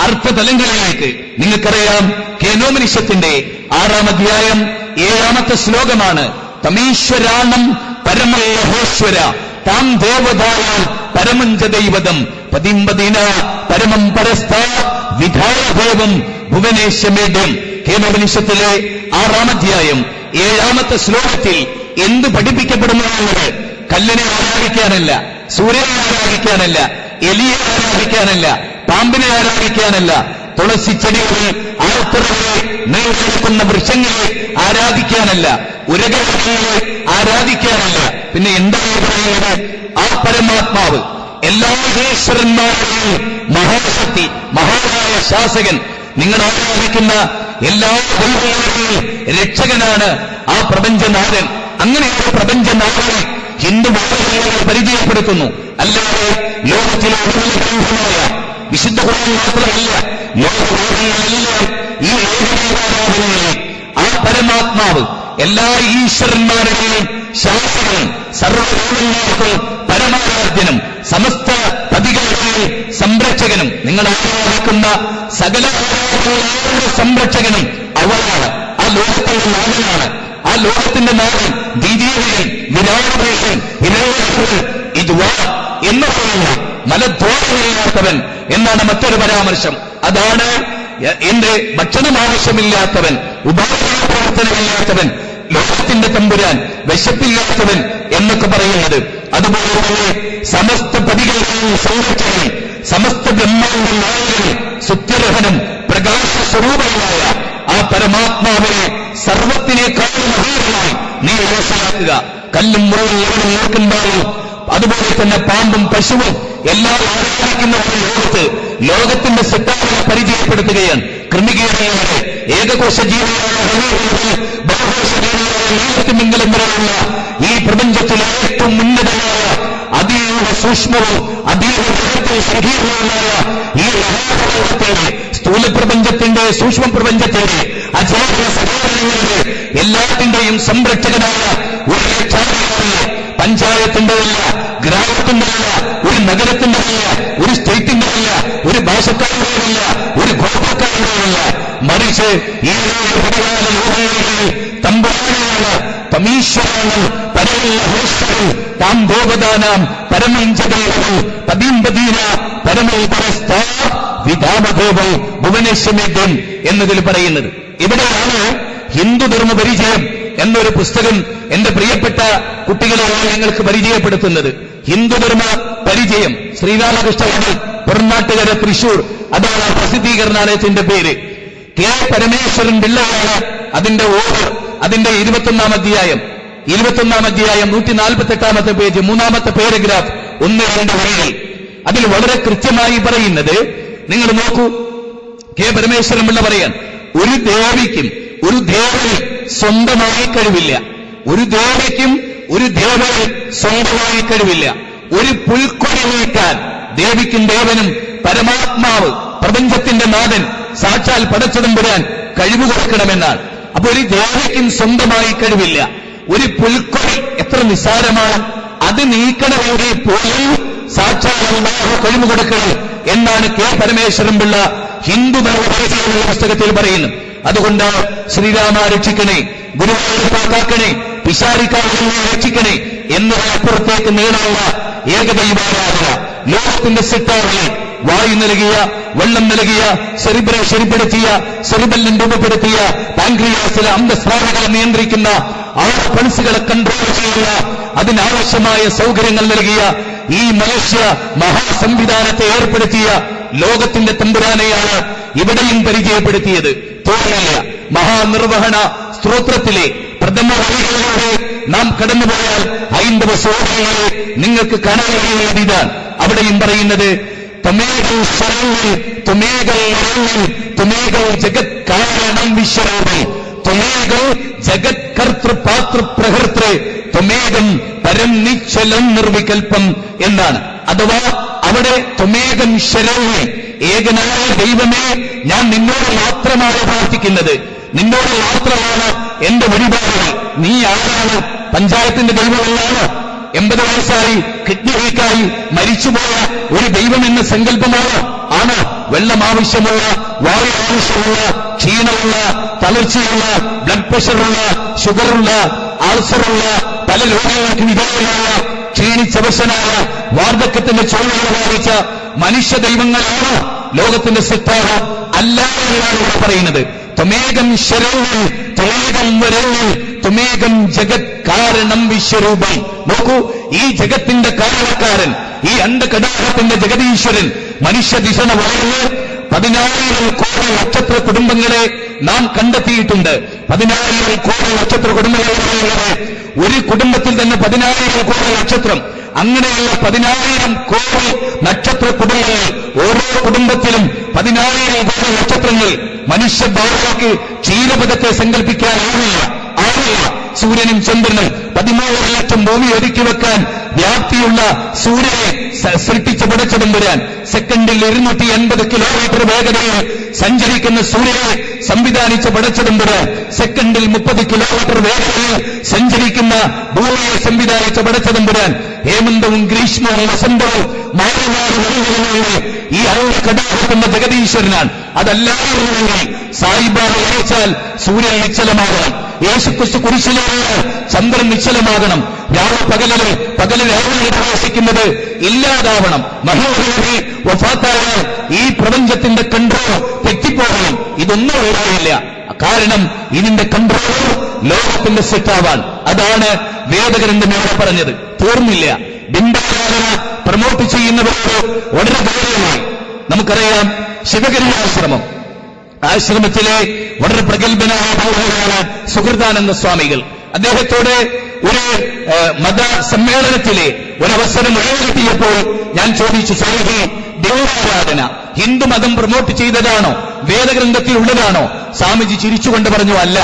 അർത്ഥതലങ്ങളിലേക്ക്. നിങ്ങൾക്കറിയാം, കേനോമനിഷത്തിന്റെ 6-ാം അധ്യായം 7-ാമത്തെ ശ്ലോകമാണ് തമീശ്വരാണം പരമേശ്വര താം ദേവദാനാം പരമഞ്ച ദൈവതം പതിമ്പതിന പരമം പരസ്ഥാ വിധായഭേവം ഭുവനേശ്വരം. കേനോപനിഷത്തിലെ 6-ാം അധ്യായം 7-ാമത്തെ ശ്ലോകത്തിൽ എന്ത് പഠിപ്പിക്കപ്പെടുന്നു എന്നത് കല്ലിനെ ആരാധിക്കാനല്ല, സൂര്യനെ ആരാധിക്കാനല്ല, എലിയെ ആരാധിക്കാനല്ല, പാമ്പിനെ ആരാധിക്കാനല്ല, ആരാധിക്കാനല്ല, തുളസി ചെടികളെ, ആൽത്തറകളെ, നീണ്ടുനിൽക്കുന്ന വൃക്ഷങ്ങളെ ആരാധിക്കാനല്ല, ഉരകങ്ങളെ ആരാധിക്കാനല്ല. പിന്നെ എന്താണ് പറയുന്നത്? ആ പരമാത്മാവ് എല്ലാ ഈശ്വരന്മാരുടെയും മഹാശക്തി, മഹാനായ ശാസകൻ, നിങ്ങൾ ആരാധിക്കുന്ന എല്ലാ ദൈവങ്ങളുടെയും രക്ഷകനാണ് ആ പ്രപഞ്ചനാഥൻ. അങ്ങനെ ഒരു പ്രപഞ്ചനാഥനെ ഹിന്ദു മതങ്ങൾ പരിചയപ്പെടുത്തുന്നു. അല്ലാതെ ലോകത്തിലെ വിശുദ്ധ ഖുർആൻ മാത്രമല്ല, ലോകമെല്ലാം ഈ ഏകദൈവാരാധനയെ ആ പരമാത്മാവ് എല്ലാ ഈശ്വരന്മാരുടെയും ശാസകനും സർവ്വലോകങ്ങൾക്കും പരമാരാധ്യനും സമസ്ത പതികളുടെയും സംരക്ഷകനും, നിങ്ങൾ ആരാധിക്കുന്ന സകല സംരക്ഷകനും അവനാണ്. ആ ലോകത്തിന്റെ നാഥനാണ്. ആ ലോകത്തിന്റെ നാഥൻ ദ്വിതീയൻ, വിരാടപുരുഷൻ, ഇതുവാ എന്ന് പറയുന്ന മലദ്വാരമില്ലാത്തവൻ എന്നാണ് മറ്റൊരു പരാമർശം. അതാണ് എന്റെ ഭക്ഷണം ആവശ്യമില്ലാത്തവൻ, ഉപാധാന പ്രവർത്തനമില്ലാത്തവൻ, ലോകത്തിന്റെ തമ്പുരാൻ, വിശപ്പില്ലാത്തവൻ എന്നൊക്കെ പറയുന്നത്. അതുപോലെ തന്നെ സമസ്ത പതികളുടെയും സംരക്ഷകൻ, സമസ്ത ബ്രഹ്മാണ്ട നായകനും സുത്യർഹനും പ്രകാശ സ്വരൂപമായ ആ പരമാത്മാവിനെ സർവത്തിനേക്കാളും മഹീയമായി നീ മനസ്സിലാക്കുക. കല്ലും മുറിവും നോക്കുമ്പോഴും അതുപോലെ തന്നെ പാമ്പും പശുവും എല്ലാം ആരാധിക്കുന്ന ഒരു ലോകത്തിന്റെ സിദ്ധാന്തങ്ങളെ പരിചയപ്പെടുത്തുകയാണ്. കൃമികീടങ്ങളുടെ ഏകകോശ ജീവികളായ ബഹുകോശ ജീവികളായ മംഗലം വരെയുള്ള ഈ പ്രപഞ്ചത്തിലെ ഏറ്റവും ഉന്നതമായ അതീവ സൂക്ഷ്മവും അതീവ സങ്കീർണവുമായ ഈ മഹാപ്രപഞ്ചത്തിന്റെ, സ്ഥൂല പ്രപഞ്ചത്തിന്റെ, സൂക്ഷ്മ പ്രപഞ്ചത്തിന്റെ, അചേതന സഹോദരങ്ങളുടെ എല്ലാത്തിന്റെയും സംരക്ഷകനായ ഒരു രക്ഷാധികാരിയെ പഞ്ചായത്തിന്റെയല്ല, ഗ്രാമത്തിന്റെയല്ല, ഒരു നഗരത്തിന്റെയല്ല, ഒരു സ്റ്റേറ്റിന്റെയല്ല, ഒരു ഭാഷക്കാരുടെയല്ല, ഒരു ഗോത്രക്കാരുടെയല്ല, മറിച്ച് ഈ ലോകങ്ങളിൽ തമ്പുരാനാണ്, തമീശ്വരാണ്, പരമേശ്വരൻ, താം ദേവതാനാം പരമഞ്ചദേവൻ പദീംപദീന പരമേശ്വരസ്ഥ വിധാമദേവൻ ഭുവനേശ്വരൻ എന്നതിൽ പറയുന്നത്. ഇവിടെയാണ് ഹിന്ദുധർമ്മ പരിചയം എന്നൊരു പുസ്തകം എന്റെ പ്രിയപ്പെട്ട കുട്ടികളെയാണ് ഞങ്ങൾക്ക് പരിചയപ്പെടുത്തുന്നത്. ഹിന്ദുധർമ്മ പരിചയം, ശ്രീരാമകൃഷ്ണൻ, പൊറനാട്ടുകര, തൃശൂർ. അതാണ് പ്രസിദ്ധീകരണാലയത്തിന്റെ പേര്. കെ പരമേശ്വരൻ പിള്ളയാണ് അതിന്റെ ഓർഡർ. അതിന്റെ 21-ാം അധ്യായം 148-ാമത്തെ പേജ്, 3-ാമത്തെ പാരഗ്രാഫ്, 1-2 വരികൾ. അതിൽ വളരെ കൃത്യമായി പറയുന്നത് നിങ്ങൾ നോക്കൂ. കെ പരമേശ്വരൻ പിള്ള പറയാൻ, ഒരു ദേവിക്കും ഒരു ദേവന് സ്വന്തമായി കഴിവില്ല. ഒരു ദേവിക്കും ഒരു ദേവന് സ്വന്തമായി കഴിവില്ല. ഒരു പുൽക്കൊടി നീക്കാൻ ദേവിക്കും ദേവനും പരമാത്മാവ്, പ്രപഞ്ചത്തിന്റെ നാഥൻ, സാക്ഷാൽ പടച്ചതമ്പുരാൻ കഴിവ് കൊടുക്കണമെന്നാണ്. അപ്പൊ ഒരു ദേവിക്കും സ്വന്തമായി കഴിവില്ല. ഒരു പുൽക്കൊടി എത്ര നിസ്സാരമാണ്, അത് നീക്കണമെങ്കിൽ പോലും സാക്ഷാൽ അല്ലാഹു കഴിവ് കൊടുക്കണം എന്നാണ് കെ പരമേശ്വരൻ പിള്ള ഹിന്ദു ധർമ്മ പുസ്തകത്തിൽ പറയുന്നത്. അതുകൊണ്ട് ശ്രീരാമ രക്ഷിക്കണേ, ഗുരുവായൂരപ്പ കാക്കണേ, പിശാചിക്കാരിൽ രക്ഷിക്കണേ എന്നതിനപ്പുറത്തേക്ക് നീളമുള്ള ഏകദൈവാരാധന, ലോകത്തിന്റെ സിട്ടാറിൽ വായു നൽകിയ, വെള്ളം നൽകിയ, സെറിബ്രൽ ശരിപ്പെടുത്തിയ, സെറിബെല്ലിൻ രൂപപ്പെടുത്തിയ, പാൻക്രിയാസിലെ അന്തസ്രാവങ്ങളെ നിയന്ത്രിക്കുന്ന, ആറ് പൾസുകളെ കൺട്രോൾ ചെയ്യുന്ന, അതിനാവശ്യമായ സൗകര്യങ്ങൾ നൽകിയ ഈ മനുഷ്യ മഹാസംവിധാനത്തെ ഏർപ്പെടുത്തിയ ലോകത്തിന്റെ തമ്പുരാനെയാണ് ഇവിടെയും പരിചയപ്പെടുത്തിയത്. തോന്നില്ല മഹാനിർവഹണ സ്തോത്രത്തിലെ പ്രഥമ വരികളിലൂടെ നാം കടന്നുപോയാൽ ഹൈന്ദവ സഹോദരങ്ങളെ നിങ്ങൾക്ക് കാണാൻ കഴിയുന്നത് ഇതാണ്. അവിടെയും പറയുന്നത് ത്വമേകൽ ശരണ്യൻ ത്വമേകൽ അരണ്യൻ ത്വമേകൽ ജഗത് കാരണം വിശ്വരൂപൻ ത്വമേകൽ ജഗത് കർത്തൃ പാതൃ പ്രഹർത്തൃ ത്വമേകം പരം നിശ്ചലം നിർവികൽപ്പം എന്നാണ്. അഥവാ അവിടെ ത്വമേകം ശരണ്യൻ, ഏകനായ ദൈവമേ, ഞാൻ നിന്നോട് മാത്രമാണ് പ്രാർത്ഥിക്കുന്നത്, നിന്നോട് മാത്രമാണ് എന്റെ വഴിപാടുകൾ. നീ ആരാണ്? പഞ്ചായത്തിന്റെ ദൈവമല്ലാണ്. 80 വയസ്സായി കിഡ്നി വീക്കായി മരിച്ചുപോയ ഒരു ദൈവം എന്ന സങ്കല്പമാണ്. ആണ് വെള്ളം ആവശ്യമുള്ള, വായു ആവശ്യമുള്ള, ക്ഷീണമുള്ള, തളർച്ചയുള്ള, ബ്ലഡ് പ്രഷറുള്ള, ഷുഗറുള്ള, ആൾസറുള്ള, പല രോഗങ്ങൾക്ക് വിധേയമായ, ക്ഷീണിച്ചവശനായ, വാർദ്ധക്യത്തിന്റെ ചോദ്യങ്ങൾ ബാധിച്ച മനുഷ്യ ദൈവങ്ങളാണ് ലോകത്തിന്റെ സിത്താവ്. അല്ല എന്നാണ് ഇവിടെ പറയുന്നത്. ത്വമേകം ശരണ്യൻ ത്വമേകം വരണ്യൻ ത്വമേകം ജഗത് കാരണം വിശ്വരൂപം. നോക്കൂ, ഈ ജഗത്തിന്റെ കാരണക്കാരൻ, ഈ അണ്ടകടാഹത്തിന്റെ ജഗതീശ്വരൻ, മനുഷ്യ ദിശണ വളർന്ന് 10000 കോടി നക്ഷത്ര കുടുംബങ്ങളെ നാം കണ്ടെത്തിയിട്ടുണ്ട്. 10000 കോടി നക്ഷത്ര കുടുംബങ്ങളുള്ളത്. ഒരു കുടുംബത്തിൽ തന്നെ 10000 കോടി നക്ഷത്രം. അങ്ങനെയുള്ള 10000 കോടി നക്ഷത്ര കുടുംബങ്ങൾ, ഓരോ കുടുംബത്തിലും 10000 കോടി നക്ഷത്രങ്ങൾ. മനുഷ്യഭാവനയ്ക്ക് ക്ഷീരപഥത്തെ സങ്കല്പിക്കാനാവില്ല. സൂര്യനും ചന്ദ്രനും 13 ലക്ഷം ഭൂമി ഒരുക്കി വെക്കാൻ വ്യാപ്തിയുള്ള സൂര്യനെ സൃഷ്ടിച്ച് പടച്ചതും വരാൻ, സെക്കൻഡിൽ 280 കിലോമീറ്റർ വേഗതയിൽ സഞ്ചരിക്കുന്ന സൂര്യനെ സംവിധാനിച്ച് പടച്ചതും വരാൻ, സെക്കൻഡിൽ 30 കിലോമീറ്റർ വേഗതയിൽ സഞ്ചരിക്കുന്ന ഭൂമിയെ സംവിധാനിച്ച് പടച്ചതും വരാൻ, ഹേമന്തവും ഗ്രീഷ്മവും വസന്തവും മാറി മാറി വരുന്നതിനുള്ള ഈ കടാക്കുന്ന ജഗദീശ്വരനാണ്. അതല്ലാതെ സായിബാബ അയച്ചാൽ സൂര്യൻ നിശ്ചലമാകണം, യേശുക്രിസ്തു കുരിശിലാണ് ചന്ദ്രൻ നിശ്ചലമാകണം, പകല് രാവിലെ പ്രവേശിക്കുന്നത് ഇല്ലാതാവണം, മഹോദരി വഫാത്തായ ഈ പ്രപഞ്ചത്തിന്റെ കൺട്രോൾ തെറ്റിപ്പോകണം. ഇതൊന്നും ഓർമ്മയില്ല. കാരണം ഇതിന്റെ കൺട്രോൾ ലോകത്തിന്റെ സെറ്റാവാൻ. അതാണ് വേദഗ്രന്ഥമേറെ പറഞ്ഞത്. തീർന്നില്ല. ബിംബാരാധന പ്രമോട്ട് ചെയ്യുന്നവർക്ക് വളരെ ഗൗരവമായി. നമുക്കറിയാം, ശിവഗിരി ആശ്രമത്തിലെ വളരെ പ്രഗത്ഭനായ ബൗദ്ധനാണ് സുഹൃദാനന്ദ സ്വാമികൾ. അദ്ദേഹത്തോട് ഒരു മത സമ്മേളനത്തിലെ ഒരവസരം ഒഴിവാക്കിയപ്പോൾ ഞാൻ ചോദിച്ചു, സ്വാമിജി, ബിംബാരാധന ഹിന്ദു മതം പ്രമോട്ട് ചെയ്തതാണോ, വേദഗ്രന്ഥത്തിൽ ഉള്ളതാണോ? സ്വാമിജി ചിരിച്ചുകൊണ്ട് പറഞ്ഞു, അല്ല,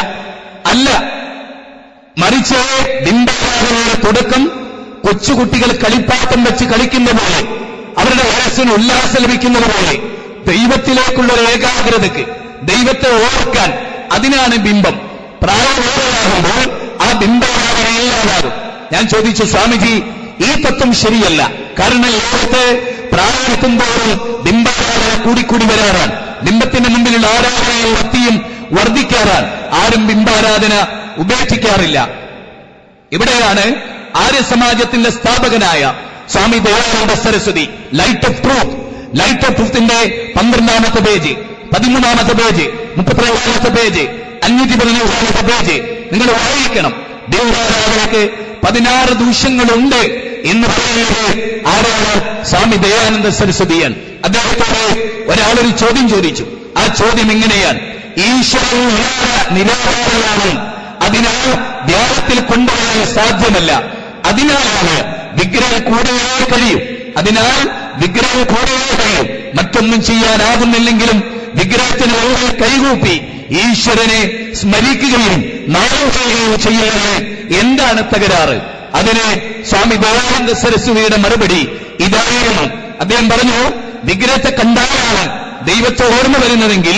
മറിച്ച് ബിംബാരാധനയുടെ തുടക്കം കൊച്ചുകുട്ടികൾ കളിപ്പാട്ടം വെച്ച് കളിക്കുന്ന പോലെ, അവരുടെ മനസ്സിന് ഉല്ലാസം ലഭിക്കുന്നത് പോലെ, ദൈവത്തിലേക്കുള്ള ഒരു ഏകാഗ്രതയ്ക്ക്, ദൈവത്തെ ഓർക്കാൻ, അതിനാണ് ബിംബം. പ്രായമാകുമ്പോൾ ആ ബിംബാരാധനയില്ലാതാകും. ഞാൻ ചോദിച്ചു, സ്വാമിജി, ഈ തത്വം ശരിയല്ല. കാരണം ലോകത്ത് പ്രായമെത്തുമ്പോഴും ബിംബാരാധന കൂടിക്കൂടി വരാറാണ്. ബിംബത്തിന്റെ മുമ്പിലുള്ള ആരാധനയും ഭക്തിയും വർദ്ധിക്കാറാണ്. ആരും ബിംബാരാധന ഉപേക്ഷിക്കാറില്ല. ഇവിടെയാണ് ആര്യസമാജത്തിന്റെ സ്ഥാപകനായ സ്വാമി ദയാനന്ദ സരസ്വതി ലൈറ്റ് ഓഫ് ട്രൂത്തിന്റെ 12ാമത്തെ പേജ്, 13ാമത്തെ പേജ്, 32ാമത്തെ പേജ്, 513ാമത്തെ പേജ് നിങ്ങൾ വായിക്കണം. ബിംബാരാധനയ്ക്ക് 16 ദൂഷ്യങ്ങളുണ്ട് എന്ന് പറയുന്നത് ആരാണ്? സ്വാമി ദയാനന്ദ സരസ്വതിയൻ. അദ്ദേഹത്തോട് ഒരാളൊരു ചോദ്യം ചോദിച്ചു. ആ ചോദ്യം ഇങ്ങനെയാണ്: ഈശ്വരൻ നിരാകാരനാണ്, അതിനാൽ ധ്യാനത്തിൽ കൊണ്ടുവരാൻ സാധ്യമല്ല, അതിനാലാണ് വിഗ്രഹം കൂടെയേ കഴിയും. മറ്റൊന്നും ചെയ്യാനാകുന്നില്ലെങ്കിലും വിഗ്രഹത്തിന് മുകളിൽ കൈകൂപ്പി ഈശ്വരനെ സ്മരിക്കുകയും നാമം ചെയ്യുകയും ചെയ്യുന്നത് എന്താണ് തകരാറ്? അതിന് സ്വാമി ദയാനന്ദ സരസ്വതിയുടെ മറുപടി ഇതായിരുന്നു. അദ്ദേഹം പറഞ്ഞു, വിഗ്രഹത്തെ കണ്ടാലാണ് ദൈവത്തെ ഓർമ്മ വരുന്നതെങ്കിൽ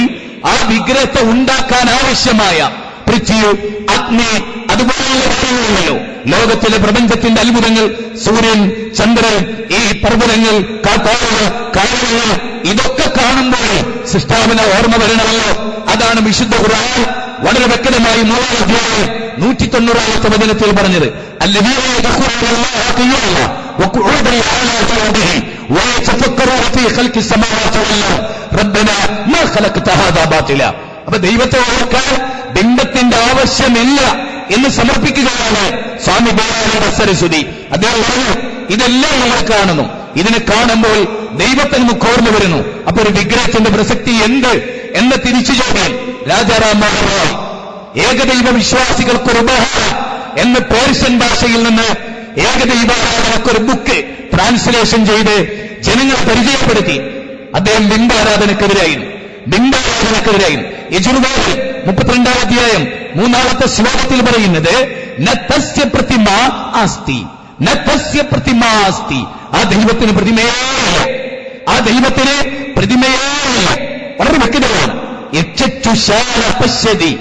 ആ വിഗ്രഹത്തെ ഉണ്ടാക്കാൻ ആവശ്യമായ പൃഥ്വി, അഗ്നി, അതുപോലെയുള്ള കാര്യങ്ങളുണ്ടല്ലോ, ലോകത്തിലെ പ്രപഞ്ചത്തിന്റെ അത്ഭുതങ്ങൾ, സൂര്യൻ, ചന്ദ്രൻ, ഈ പർവ്വതങ്ങൾ, കാട്ടാളങ്ങൾ, കായലുകൾ, ഇതൊക്കെ കാണുമ്പോൾ സൃഷ്ടാവിനെ ഓർമ്മ വരണമല്ലോ. അതാണ് വിശുദ്ധ ഖുർആൻ വളരെ വ്യക്തമായി 190ാമത്തെ വചനത്തിൽ പറഞ്ഞത്. അപ്പൊ ദൈവത്തെ ഓർക്കാൻ ബിംബത്തിന്റെ ആവശ്യമില്ല എന്ന് സമർപ്പിക്കുകയാണ് സ്വാമി ദയാനന്ദ സരസ്വതി. അദ്ദേഹം പറഞ്ഞു, ഇതെല്ലാം നമ്മൾ കാണുന്നു, ഇതിനെ കാണുമ്പോൾ ദൈവത്തെ നമുക്ക് ഓർമ്മ വരുന്നു. അപ്പൊ ഒരു വിഗ്രഹത്തിന്റെ പ്രസക്തി എന്ത് എന്ന തിരിച്ചു ചോദ്യം രാജാറാം മോഹൻ റോയ് ഏകദൈവ വിശ്വാസികൾക്കൊരു ഉപഹാരം എന്ന് പേർഷ്യൻ ഭാഷയിൽ നിന്ന് ഏകദൈവാരാധനക്കൊരു ബുക്ക് ട്രാൻസ്ലേഷൻ ചെയ്ത് ജനങ്ങളെ പരിചയപ്പെടുത്തി. അദ്ദേഹം ബിംബാരാധനക്കെതിരായിരുന്നു. യജുർവേദം 32ാം അധ്യായം 3ാമത്തെ ശ്ലോകത്തിൽ പറയുന്നത് നതസ്യ പ്രതിമ ആസ്തി. ആ ദൈവത്തിന് പ്രതിമയാണ്. വളരെ വ്യക്തമാണ്. യക്ഷുശാല പശ്യതി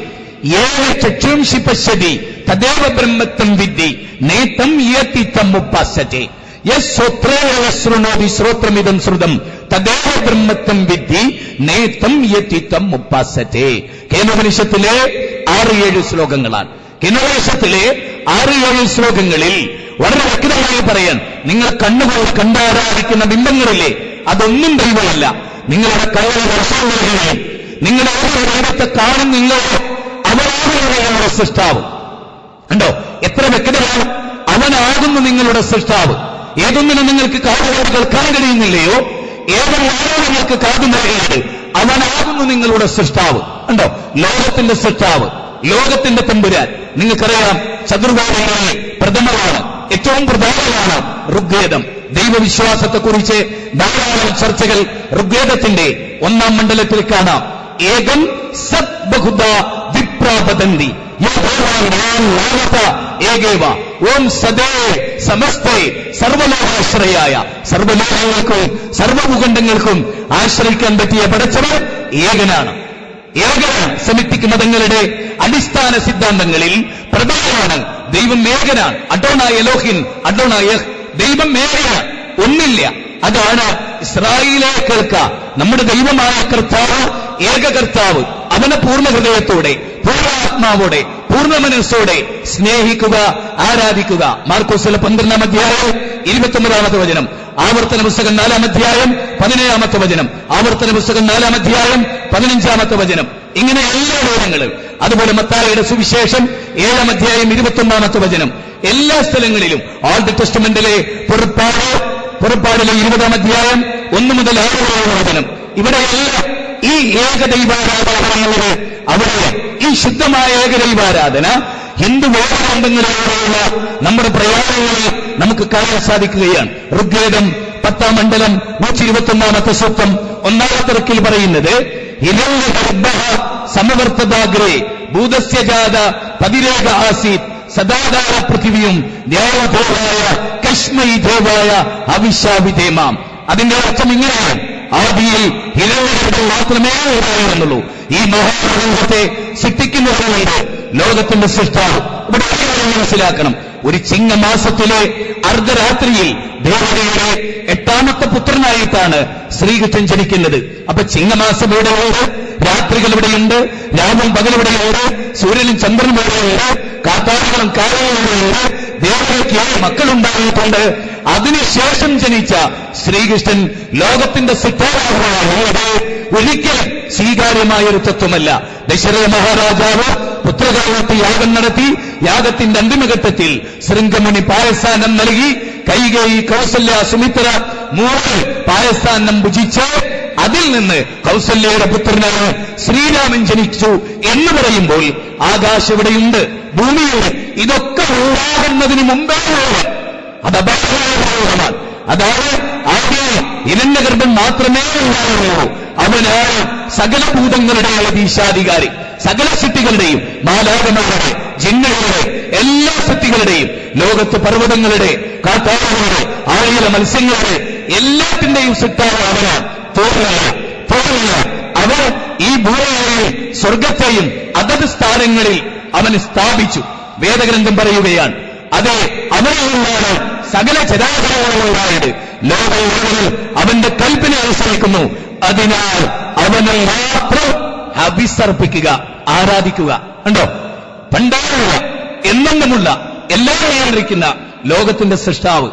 ചക്ഷുംഷി പശ്യതി തദേവ ബ്രഹ്മത്വം വിദ്ധി നേതം യതിതം ഉപാസത്തെ യശ്രോത്രേണോതി ശ്രോത്രമിതം ശ്രുതം തദേവ ബ്രഹ്മത്വം വിദ്ധി നേതം യതിതം ഉപാസത്തെ. കേനോപനിഷത്തിലെ 6-7 ശ്ലോകങ്ങളാണ്. കേനോപനിഷത്തിലെ 6-7 ശ്ലോകങ്ങളിൽ വളരെ വ്യക്തമായി പറയാൻ, നിങ്ങൾ കണ്ണുകൾ കണ്ടാരാധിക്കുന്ന ബിംബങ്ങളില്ലേ, അതൊന്നും ദൈവമല്ല. നിങ്ങളുടെ കണ്ണുകൾ വർഷങ്ങളെ നിങ്ങളുടെ ഓരോ ദൈവത്തെ കാണുന്നില്ല, അവനാകുന്നു നിങ്ങളുടെ സൃഷ്ടാവ്. കണ്ടോ എത്ര വ്യക്തമാണ്? അവനാകുന്നു നിങ്ങളുടെ സൃഷ്ടാവ്. ഏതൊന്നിനും നിങ്ങൾക്ക് കാതുകൾ കേൾക്കാൻ കഴിയുന്നില്ലയോ, ഏതൊന്നാണോ നിങ്ങൾക്ക് കാതു നൽകിയത്, അവൻ ആകുന്നു നിങ്ങളുടെ സൃഷ്ടാവ്. ഉണ്ടോ? ലോകത്തിന്റെ സൃഷ്ടാവ്, ലോകത്തിന്റെ തമ്പുരാൻ. നിങ്ങൾക്കറിയാം, ചതുർവേദങ്ങളിൽ പ്രഥമമാണ്, ഏറ്റവും പ്രധാനമാണ് ഋഗ്വേദം. ദൈവവിശ്വാസത്തെക്കുറിച്ച് ധാരാളം ചർച്ചകൾ ഋഗ്വേദത്തിന്റെ 1-ാം മണ്ഡലത്തിൽ കാണാം. ഏകം സത് ബഹുദ വിപ്രാപതന്തി ഏകേവ ഓം സദേ സമസ്തേ സർവലോകാശ്രയായ. സർവലോകങ്ങൾക്കും സർവഭൂഖണ്ഡങ്ങൾക്കും ആശ്രയിക്കാൻ പറ്റിയ പടച്ചവൻ ഏകനാണ്. സെമിറ്റിക് മതങ്ങളുടെ അടിസ്ഥാന സിദ്ധാന്തങ്ങളിൽ പ്രധാനമാണ് ദൈവം ഏകനാണ്. അഡോണായ എലോഹിൻ, അഡോണായ ദൈവം ഏകനാണ്, ഒന്നില്ല. അതാണ് ഇസ്രായേലിലെ കേൾക്കുക. നമ്മുടെ ദൈവമായ കർത്താവ് ഏകകർത്താവ്. അവനെ പൂർണ്ണ ഹൃദയത്തോടെ, പൂർണ്ണാത്മാവോടെ, പൂർണ്ണ മനസ്സോടെ സ്നേഹിക്കുക, ആരാധിക്കുക. മാർക്കോസിലെ 12-ാം അധ്യായം 29-ാമത്തെ വചനം, ആവർത്തന പുസ്തകം 4-ാം അധ്യായം 17-ാമത്തെ വചനം, ആവർത്തന പുസ്തകം 4-ാം അധ്യായം 15-ാമത്തെ വചനം. ഇങ്ങനെ എല്ലാ വിവരങ്ങളും. അതുപോലെ മത്തായിയുടെ സുവിശേഷം 7-ാം അധ്യായം 21-ാമത്തെ വചനം. എല്ലാ സ്ഥലങ്ങളിലും ഓൾഡ് ടെസ്റ്റമെന്റിലെ പുറപ്പാടിലെ 20-ാം അധ്യായം 1 മുതൽ 6 വരെയുള്ള വചനം. ഇവിടെയെല്ലാം ഈ ഏകദൈവാരാധന, അവിടെ ഈ ശുദ്ധമായ ഏകദൈവാരാധന ഹിന്ദു വേദഗ്രന്ഥങ്ങളിലൂടെയുള്ള നമ്മുടെ പ്രയാണങ്ങളിൽ നമുക്ക് കാണാൻ സാധിക്കുകയാണ്. ഋഗ്വേദം 10-ാം മണ്ഡലം 121-ാമത്തെ സൂക്തം 1-ാമത്തെ റക്കിൽ പറയുന്നത്, സമവർത്തദാഗ്രേ ഭൂതസ്യ ജാത പതിരേക ആസീത് സദാധാര പൃഥിവിയും ദേവദേവായ കശ്മൈ ദേവായ അവിശാവിധേമാം. അതിന്റെ അർത്ഥം ഇങ്ങനെയാണ്: ആദിയിൽ ഹിരണ്യഗർഭൻ മാത്രമേ ഉണ്ടായിരുന്നുള്ളൂ. ഈ മഹാപ്രപഞ്ചത്തെ സൃഷ്ടിക്കുന്നവരുണ്ട് ലോകത്തിന്റെ സൃഷ്ടാവ്. ഇവിടെ മനസ്സിലാക്കണം, ഒരു ചിങ്ങമാസത്തിലെ അർദ്ധരാത്രിയിൽ ദേവതയുടെ 8-ാമത്തെ പുത്രനായിട്ടാണ് ശ്രീകൃഷ്ണൻ ജനിക്കുന്നത്. അപ്പൊ ചിങ്ങമാസം ഇവിടെയുണ്ട്, രാത്രികൾ ഇവിടെയുണ്ട്, രാവും പകലിവിടെയുണ്ട്, സൂര്യനും ചന്ദ്രനും ഇവിടെയുണ്ട്, കാത്താറുകളും കാലങ്ങളും ഇവിടെയുണ്ട്. ദേവതയ്ക്ക് 7 മക്കളുണ്ടായിട്ടുണ്ട്. അതിനുശേഷം ജനിച്ച ശ്രീകൃഷ്ണൻ ലോകത്തിന്റെ സിദ്ധാന്തമാണ്. ഒരിക്കലും സ്വീകാര്യമായ ഒരു തത്വമല്ല. ദശരഥ മഹാരാജാവ് പുത്രകാലത്ത് യാഗം നടത്തി. യാഗത്തിന്റെ അന്തിമഘട്ടത്തിൽ ശൃംഗമുനി പായസാനം നൽകി. കൈകേയി, കൗസല്യ, സുമിത്ര 3 പായസാനം ഭുജിച്ച് അതിൽ നിന്ന് കൗസല്യയുടെ പുത്രനാണ് ശ്രീരാമൻ ജനിച്ചു എന്ന് പറയുമ്പോൾ ആകാശം ഇവിടെയുണ്ട്, ഭൂമിയുണ്ട്. ഇതൊക്കെ ഉണ്ടാകുന്നതിന് മുമ്പേ അത് അപകടമാണ്. അതാണ് ആദ്യം ഹിരണ്യഗർഭൻ മാത്രമേ ഉണ്ടാകുള്ളൂ. അവനാണ് സകല ഭൂതങ്ങളുടെ അധീശാധികാരി. സകല സൃഷ്ടികളുടെയും, മാലാഖമാരുടെ, ജിന്നുകളുടെ, എല്ലാ സൃഷ്ടികളുടെയും, ലോകത്ത് പർവ്വതങ്ങളുടെ, കാട്ടാറുകളുടെ, ആഴിയിലെ മത്സ്യങ്ങളുടെ എല്ലാത്തിന്റെയും സൃഷ്ടാവ് അവനാണ്. തോന്നുന്നില്ല. അവർ ഈ ഭൂമിയെയും സ്വർഗത്തെയും അതത് സ്ഥാനങ്ങളിൽ അവന് സ്ഥാപിച്ചു. വേദഗ്രന്ഥം പറയുകയാണ്, അതെ, അവനിൽ നിന്നാണ് സകല ചരാചരങ്ങളുണ്ടായത്. ലോകം അവന്റെ കൽപ്പന അനുസരിക്കുന്നു. അതിനാൽ അവനെ മാത്രം അഭിസർപ്പിക്കുക, ആരാധിക്കുക. ഉണ്ടോ? പണ്ടായുള്ള എന്നെന്നുമുള്ള എല്ലാം നിയന്ത്രിക്കുന്ന ലോകത്തിന്റെ സൃഷ്ടാവ്.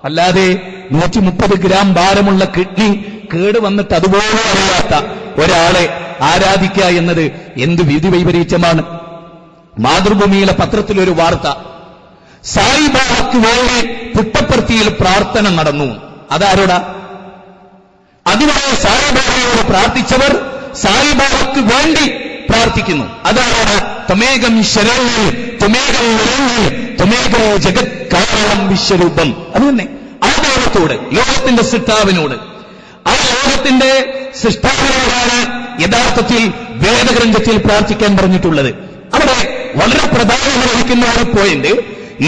അല്ലാതെ 130 ഗ്രാം ഭാരമുള്ള കിഡ്നി കേട് വന്നിട്ട് അതുപോലെ അറിയാത്ത ഒരാളെ ആരാധിക്കുക എന്നത് എന്ത് വിധി വൈപരീത്യമാണ്. മാതൃഭൂമിയിലെ പത്രത്തിലൊരു വാർത്ത, സായിബാബയ്ക്ക് വേണ്ടി പുട്ടപ്പർത്തിയിൽ പ്രാർത്ഥന നടന്നു. അതാരോടാ? അതുവരെ സായിബാബയോട് പ്രാർത്ഥിച്ചവർ സായിബാബയ്ക്ക് വേണ്ടി പ്രാർത്ഥിക്കുന്നു. അതാണ് ത്വമേകം ശരണ്യം ത്വമേകം നിരഞ്ജനം ത്വമേകം ജഗത് കാരണം വിശ്വരൂപം. അത് തന്നെ ആ ദൈവത്തോട്, ലോകത്തിന്റെ സൃഷ്ടാവിനോട്, ആ ലോകത്തിന്റെ സൃഷ്ടാവിനോടാണ് യഥാർത്ഥത്തിൽ വേദഗ്രന്ഥത്തിൽ പ്രാർത്ഥിക്കാൻ പറഞ്ഞിട്ടുള്ളത്. അവിടെ വളരെ പ്രധാനമായിരിക്കുന്ന ഒരു പോയിന്റ്,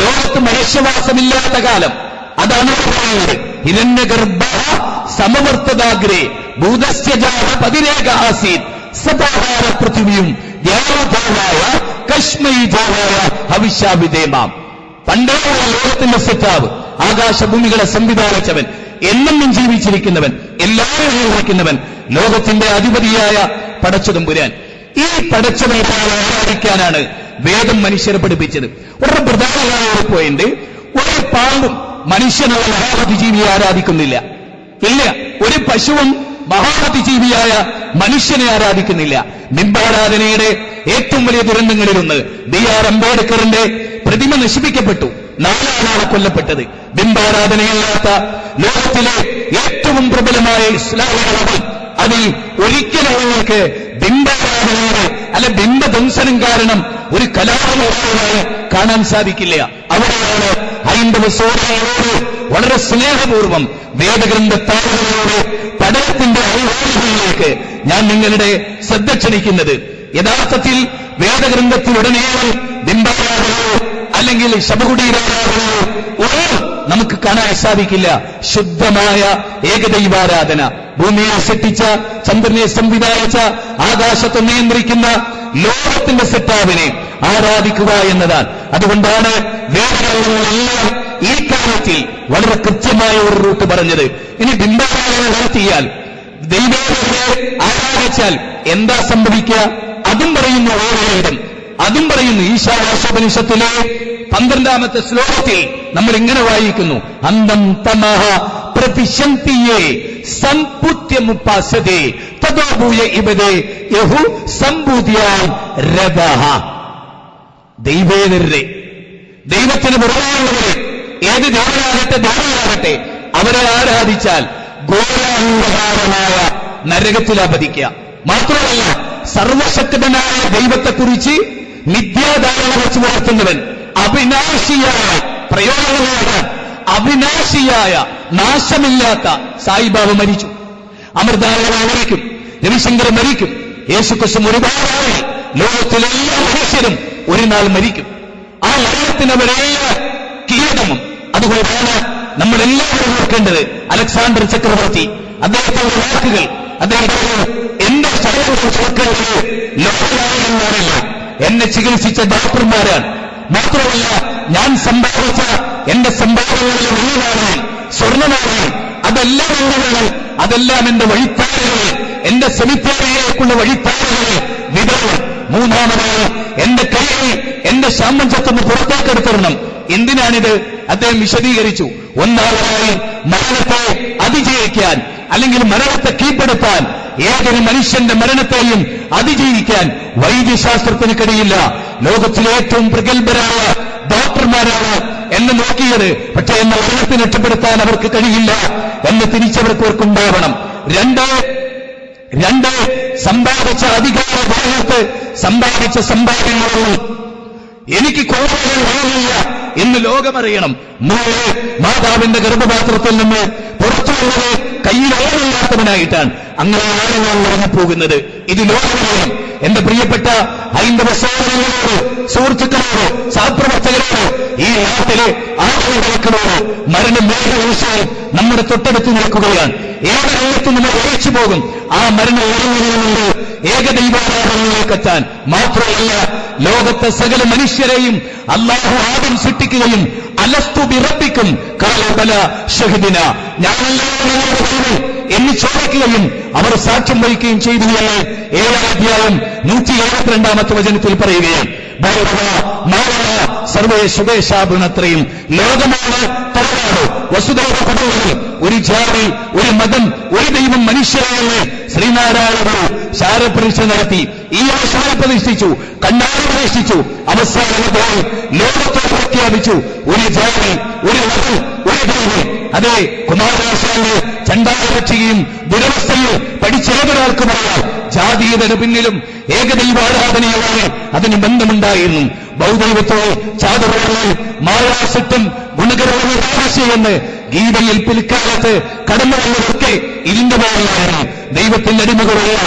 ലോകത്ത് മനുഷ്യവാസമില്ലാത്ത കാലം. അതാണ് പറയുന്നത്, ഹിരണ്യഗർഭ സമവർത്തദാഗ്രേ ഭൂതസ്യ ജാത പതിരേക ആസീത് സദാധാര പൃഥിവിയും ദേവദേവായ കശ്മൈ ദേവായ ഹവിഷാവിധേമാം. പണ്ടുള്ള ലോകത്തിന്റെ സൃഷ്ടാവ്, ആകാശഭൂമികളെ സംവിധാനിച്ചവൻ, എന്നും ജീവിച്ചിരിക്കുന്നവൻ, എല്ലാവരും ജീവിക്കുന്നവൻ, ലോകത്തിന്റെ അധിപതിയായ പടച്ചതമ്പുരാൻ. ഈ പടച്ചവനെ ആരാധിക്കാനാണ് വേദം മനുഷ്യരെ പഠിപ്പിച്ചത്. വളരെ പ്രധാനമായ ഒരു പോയിന്റ്, ഒരു പാമ്പും മനുഷ്യനുള്ള മഹാബുദ്ധിജീവിയെ ആരാധിക്കുന്നില്ല. ഇല്ല, ഒരു പശുവും മഹാബുദ്ധിജീവിയായ മനുഷ്യനെ ആരാധിക്കുന്നില്ല. ബിംബാരാധനയുടെ ഏറ്റവും വലിയ ദുരന്തങ്ങളിലൊന്ന്, B.R. അംബേദ്കറിന്റെ പ്രതിമ നശിപ്പിക്കപ്പെട്ടു. 4 ആളാണ് കൊല്ലപ്പെട്ടത്. ബിംബാരാധനയില്ലാത്ത ലോകത്തിലെ ഏറ്റവും പ്രബലമായ ഇസ്ലാമിക മതം അതിൽ ഒരിക്കലും നിങ്ങൾക്ക് ബിംബാരാധനയുടെ അല്ലെ ബിംബധ്വംസനം കാരണം ഒരു കലാപമായി കാണാൻ സാധിക്കില്ല. അവിടെയാണ് ഹൈന്ദവ സോദരങ്ങളോട് വളരെ സ്നേഹപൂർവം വേദഗ്രന്ഥത്താളുകളോട് പഠനത്തിന്റെ അഴിവാളികളിലേക്ക് ഞാൻ നിങ്ങളുടെ ശ്രദ്ധ ക്ഷണിക്കുന്നത്. യഥാർത്ഥത്തിൽ വേദഗ്രന്ഥത്തിലുടനീളം ബിംബാരാധനയോ അല്ലെങ്കിൽ ശവകുടീരാരാധനയോ ഒന്നും നമുക്ക് കാണാൻ സാധിക്കില്ല. ശുദ്ധമായ ഏകദൈവാരാധന, ഭൂമിയെ സൃഷ്ടിച്ച, ചന്ദ്രനെ സംവിധാനിച്ച, ആകാശത്തെ നിയന്ത്രിക്കുന്ന ലോകത്തിന്റെ സൃഷ്ടാവിനെ ആരാധിക്കുക എന്നതാണ്. അതുകൊണ്ടാണ് വേദഗ്രന്ഥങ്ങളെല്ലാം ഈ കാര്യത്തിൽ വളരെ കൃത്യമായ ഒരു റൂട്ട് പറഞ്ഞത്. ഇനി ബിംബാരാധന നടത്തിയാൽ, ദൈവത്തെ ആരാധിച്ചാൽ എന്താ സംഭവിക്കുക? അതും പറയുന്നു ഓരോയിടം. അതും പറയുന്നു ഈശാവാസോപനിഷത്തിലെ 12ാമത്തെ ശ്ലോകത്തിൽ നമ്മൾ ഇങ്ങനെ വായിക്കുന്നു: അന്തം തമഹ പ്രതിശന്തിയേ സമ്പുത്യമുപാസതേ തദോഭൂയ ഇബദേ യഹു സംബൂദ്യാം രഥഃ. ദൈവേതരരെ, ദൈവത്തിന് പുറമെയുള്ളവരെ, ഏത് ദേവനാകട്ടെ അവരെ ആരാധിച്ചാൽ ഘോരാന്ധകാരമായ നരകത്തിൽ അപതിക്കുക. മാത്രമല്ല, സർവശക്തനായ ദൈവത്തെക്കുറിച്ച് മിഥ്യാധാരണ വെച്ച് പുലർത്തുന്നവൻ, അവിനാശിയായ പ്രയോജനമായ, അവിനാശിയായ നാശമില്ലാത്ത സായിബാബ മരിച്ചു, അമൃതാനന്ദ മരിക്കും, രവിശങ്കർ മരിക്കും, യേശുക്രിസ്തു ഒരുപാടായി ലോകത്തിലെല്ലാ മനുഷ്യരും ഒരു നാൾ മരിക്കും. ആ മരണത്തിനവരെല്ലാം കീഴടങ്ങും. അതുകൊണ്ടാണ് നമ്മളെല്ലാവരും ഓർക്കേണ്ടത് അലക്സാണ്ടർ ചക്രവർത്തി, അദ്ദേഹത്തിന്റെ വാക്കുകൾ, അദ്ദേഹം എന്റെ ശരീരത്തിൽ ലോകനായകന്മാരല്ല, എന്നെ ചികിത്സിച്ച ഡോക്ടർമാരാണ്. മാത്രമല്ല, ഞാൻ സമ്പാദിച്ച എന്റെ സമ്പാദനങ്ങളിൽ ഉള്ളതാണ് സ്വർണ്ണനാണ്, അതെല്ലാം ഉള്ളതാണ്, അതെല്ലാം എന്റെ വഴിത്താരകൾ, എന്റെ സെമിത്തേരിയിലേക്കുള്ള വഴിത്താരകൾ വിതരണം. മൂന്നാമതായി എന്റെ കൈയിൽ എന്റെ ശാമഞ്ചത്തൊന്ന് പുറത്തേക്കെടുത്തിരണം. എന്തിനാണിത്? അദ്ദേഹം വിശദീകരിച്ചു. ഒന്നാമതായി മരണത്തെ അതിജയിക്കാൻ, അല്ലെങ്കിൽ മരണത്തെ കീഴ്പ്പെടുത്താൻ, ഏതൊരു മനുഷ്യന്റെ മരണത്തെയും അതിജീവിക്കാൻ വൈദ്യശാസ്ത്രത്തിന് കഴിയില്ല. ലോകത്തിലെ ഏറ്റവും പ്രഗത്ഭരായ ഡോക്ടർമാരാണ് എന്നെ നോക്കിയത്, പക്ഷേ എന്നെ മരണത്തിന് രക്ഷപ്പെടുത്താൻ അവർക്ക് കഴിയില്ല എന്ന് തിരിച്ചവർക്കുണ്ടാവണം. രണ്ട് സമ്പാദിച്ച അധികാര ഭാഗത്ത് സമ്പാദിച്ച സമ്പാദ്യങ്ങളൊന്നും എനിക്ക് കോടതികൾ വാങ്ങില്ല എന്ന് ലോകമറിയണം. മാതാവിന്റെ ഗർഭപാത്രത്തിൽ നിന്ന് പുറത്തു വന്നത് കയ്യിലോടില്ലാത്തവനായിട്ടാണ്. അങ്ങനെയാണ് ഞാൻ ഇറങ്ങിപ്പോകുന്നത്. ഇത് ലോകമറിയണം. എന്റെ പ്രിയപ്പെട്ട ഹൈന്ദവ സഹോദരങ്ങളോട്, സുഹൃത്തുക്കളോട്, സഹപ്രവർത്തകരോട്, ഈ നാട്ടിലെ ആളുകളോട് മരണം ഏക നിമിഷവും നമ്മുടെ തൊട്ടടുത്ത് നിൽക്കുകയാണ്. ഏത് രംഗത്ത് നമ്മൾ ഒഴിച്ചു പോകും. ആ മരണം ഇറങ്ങുന്നതിനുണ്ട് ഏകദൈവാരാധനയിലേക്ക് എത്താൻ. മാത്രമല്ല, ലോകത്തെ സകല മനുഷ്യരെയും അല്ലാഹു ആദ്യം സൃഷ്ടിക്കുകയും അലസ്തു ബിറബ്ബിക്കും ഖാലൂ ബലാ ഷഹീദിന, ഞാനല്ലാഹു എന്ന് ചോദിക്കുകയും അവർ സാക്ഷ്യം വഹിക്കുകയും ചെയ്തു എന്ന് 7ാം അധ്യായം 172ാമത്തെ വചനത്തിൽ പറയുകയാണ്. സർവേശുഭേശാഭുണത്രയും ലോകമാണ് തറവാട്, വസുദൈവ കുടുംബങ്ങൾ, ഒരു ജാതി, ഒരു മതം, ഒരു ദൈവം മനുഷ്യരാണെന്ന് ശ്രീനാരായണ ശാരപ്രതിഷ്ഠ നടത്തി. ഈ ആശാര പ്രതിഷ്ഠിച്ചു, കണ്ണാടി പ്രതിഷ്ഠിച്ചു. അവസാനമായി ലോകത്തോട് പ്രഖ്യാപിച്ചു, ഒരു ജാതി, ഒരു മതം, ഒരു ദൈവം. അതെ, കുമാരനാശാന്റെ ചണ്ടാലരക്ഷയും ദുരവസ്ഥയിൽ പഠിച്ചേതൊരാൾക്ക് പറയാം, ജാതീയതയുടെ പിന്നിലും ഏകദൈവാരാധനയാണ് അതിന് ബന്ധമുണ്ടായിരുന്നു. ബൗദ്ധൈവത്തോ ചാതുർവർണ്ണൻ മായാസിട്ടും ഗുണകരമെന്ന് ഗീതയിൽ പിൽക്കാലത്ത് കടന്നു വന്നതൊക്കെ ഇതിന്റെ പേരിലാണ്. ദൈവത്തിന്റെ അടിമകളുള്ള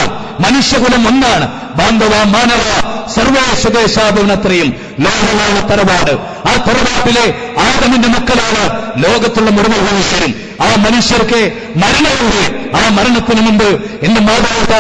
മനുഷ്യകുലം ഒന്നാണ്. ബാന്ധവ മാനവ സർവേശദേശാഭവനത്രയും ലോകമാണ് തറവാട്. ആ തറവാട്ടിലെ ആദമിന്റെ മക്കളാണ് ലോകത്തുള്ള മുഴുവൻ മനുഷ്യരും. ആ മനുഷ്യർക്ക് മരണമുണ്ട്. ആ മരണത്തിന് മുമ്പ് എന്റെ മാതാപിത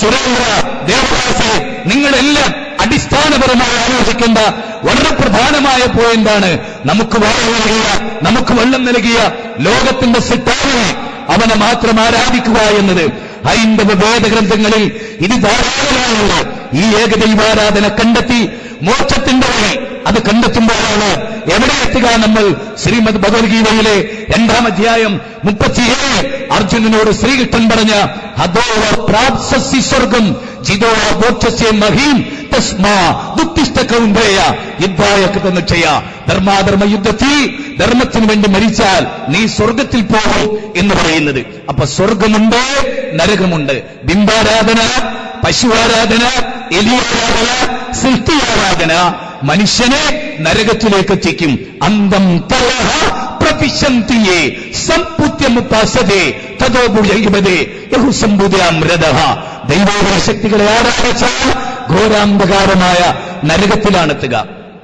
സുരേന്ദ്ര ദേവദാസെ, നിങ്ങളെല്ലാം അടിസ്ഥാനപരമായി ആലോചിക്കേണ്ട വളരെ പ്രധാനമായ പോയിന്റാണ്. നമുക്ക് വായു നൽകിയ, നമുക്ക് വെള്ളം നൽകിയ ലോകത്തിന്റെ സൃഷ്ടാവിനെ, അവനെ മാത്രം ആരാധിക്കുക എന്നത്. ഹൈന്ദവ വേദഗ്രന്ഥങ്ങളിൽ ഇത് ധാരാളമായുണ്ട്. ഈ ഏകദൈവാരാധന കണ്ടെത്തി മോക്ഷത്തിന്റെ വഴി അത് കണ്ടെത്തുമ്പോഴാണ് എവിടെ എത്തുക നമ്മൾ? ശ്രീമദ് ഭഗവത്ഗീതയിലെ 2-ാം അധ്യായം 37 അർജുനനോട് ശ്രീകൃഷ്ണൻ പറഞ്ഞ ഹതോ പ്രാപ്സ്യസി സ്വർഗം ജിതോ മോക്ഷസ്യ മഹീം തസ്മാ ദുഃഖിഷ്ഠ കൗന്ദേയ യുദ്ധായ കൃതനിശ്ചയ. ധർമാധർമ്മ യുദ്ധത്തിൽ ധർമ്മത്തിന് വേണ്ടി മരിച്ചാൽ നീ സ്വർഗത്തിൽ പോകും എന്ന് പറയുന്നത്. അപ്പൊ സ്വർഗമുണ്ട്, നരകമുണ്ട്. ബിംബാരാധന, പശുവാരാധന, എലിയാരാധന, സൃഷ്ടിയാരാധന മനുഷ്യനെ നരകത്തിലേക്ക് എത്തിക്കും. അന്തം തലഹ പ്രവിശന്തിയെ സമ്പുത്യമുപാസതേ തദോഭുജൈവതേ യഹുസംബുദ്യാം രഥഃ. ദൈവോപര ശക്തികളെ ആരാധിച്ചാൽ ഘോരാന്ധകാരമായ നരകത്തിലാണെത്തുക.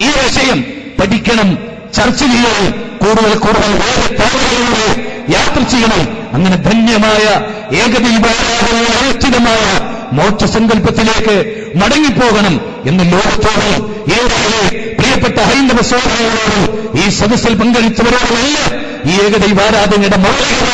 ഈ വിഷയം പഠിക്കണം, ചർച്ച ചെയ്യണം, കൂടുതൽ താരങ്ങളിലൂടെ യാത്ര ചെയ്യണം. അങ്ങനെ ധന്യമായ ഏകദൈവാരാധനയുടെ അധിഷ്ഠിതമായ മോക്ഷസങ്കല്പത്തിലേക്ക് മടങ്ങിപ്പോകണം എന്ന് ലോകത്തോടും ഏറെ പ്രിയപ്പെട്ട ഹൈന്ദവ സഹോദരങ്ങളോടും ഈ സദസ്സിൽ പങ്കെടുത്തവരോടുമല്ല ഈ ഏകദൈവാരാധനയുടെ മൗലികത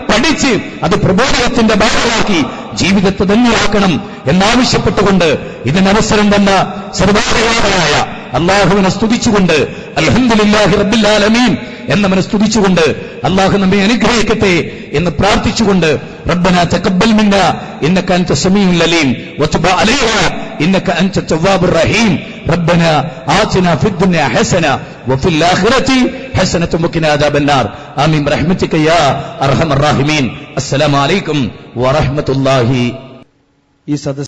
പഠിച്ച് അത് പ്രബോധനത്തിന്റെ ഭാഗമാക്കി ജീവിതത്തെ ധന്യമാക്കണം എന്നാവശ്യപ്പെട്ടുകൊണ്ട് ഇതിനവസരം തന്ന സർവാധികാരനായ അള്ളാഹുവിനെ സ്തുതിച്ചുകൊണ്ട് അൽഹംദുലില്ലാഹി റബ്ബിൽ ആലമീൻ എന്നവനെ സ്തുതിച്ചുകൊണ്ട് അള്ളാഹു നമ്മെ അനുഗ്രഹിക്കട്ടെ എന്ന് പ്രാർത്ഥിച്ചുകൊണ്ട് റബ്ബനാ തഖബ്ബൽ മിന്നാ ഇന്നക അൻത സമീഉൽ അലീം വതുബ് അലൈനാ ഇന്നക അൻത തവ്വാബുർ റഹീം റബ്ബനാ ആതിനാ ഫിദ് ദുനിയാ ഹസന വഫിൽ ആഖിറതി ഹസനത വഖിനാ അദാബന്നാർ ആമീൻ ബിറഹ്മതിക യാ അർഹമർ റഹീമീൻ. അസ്സലാമു അലൈക്കും വറഹ്മത്തുള്ളാഹി. ഈ സദസ്സ്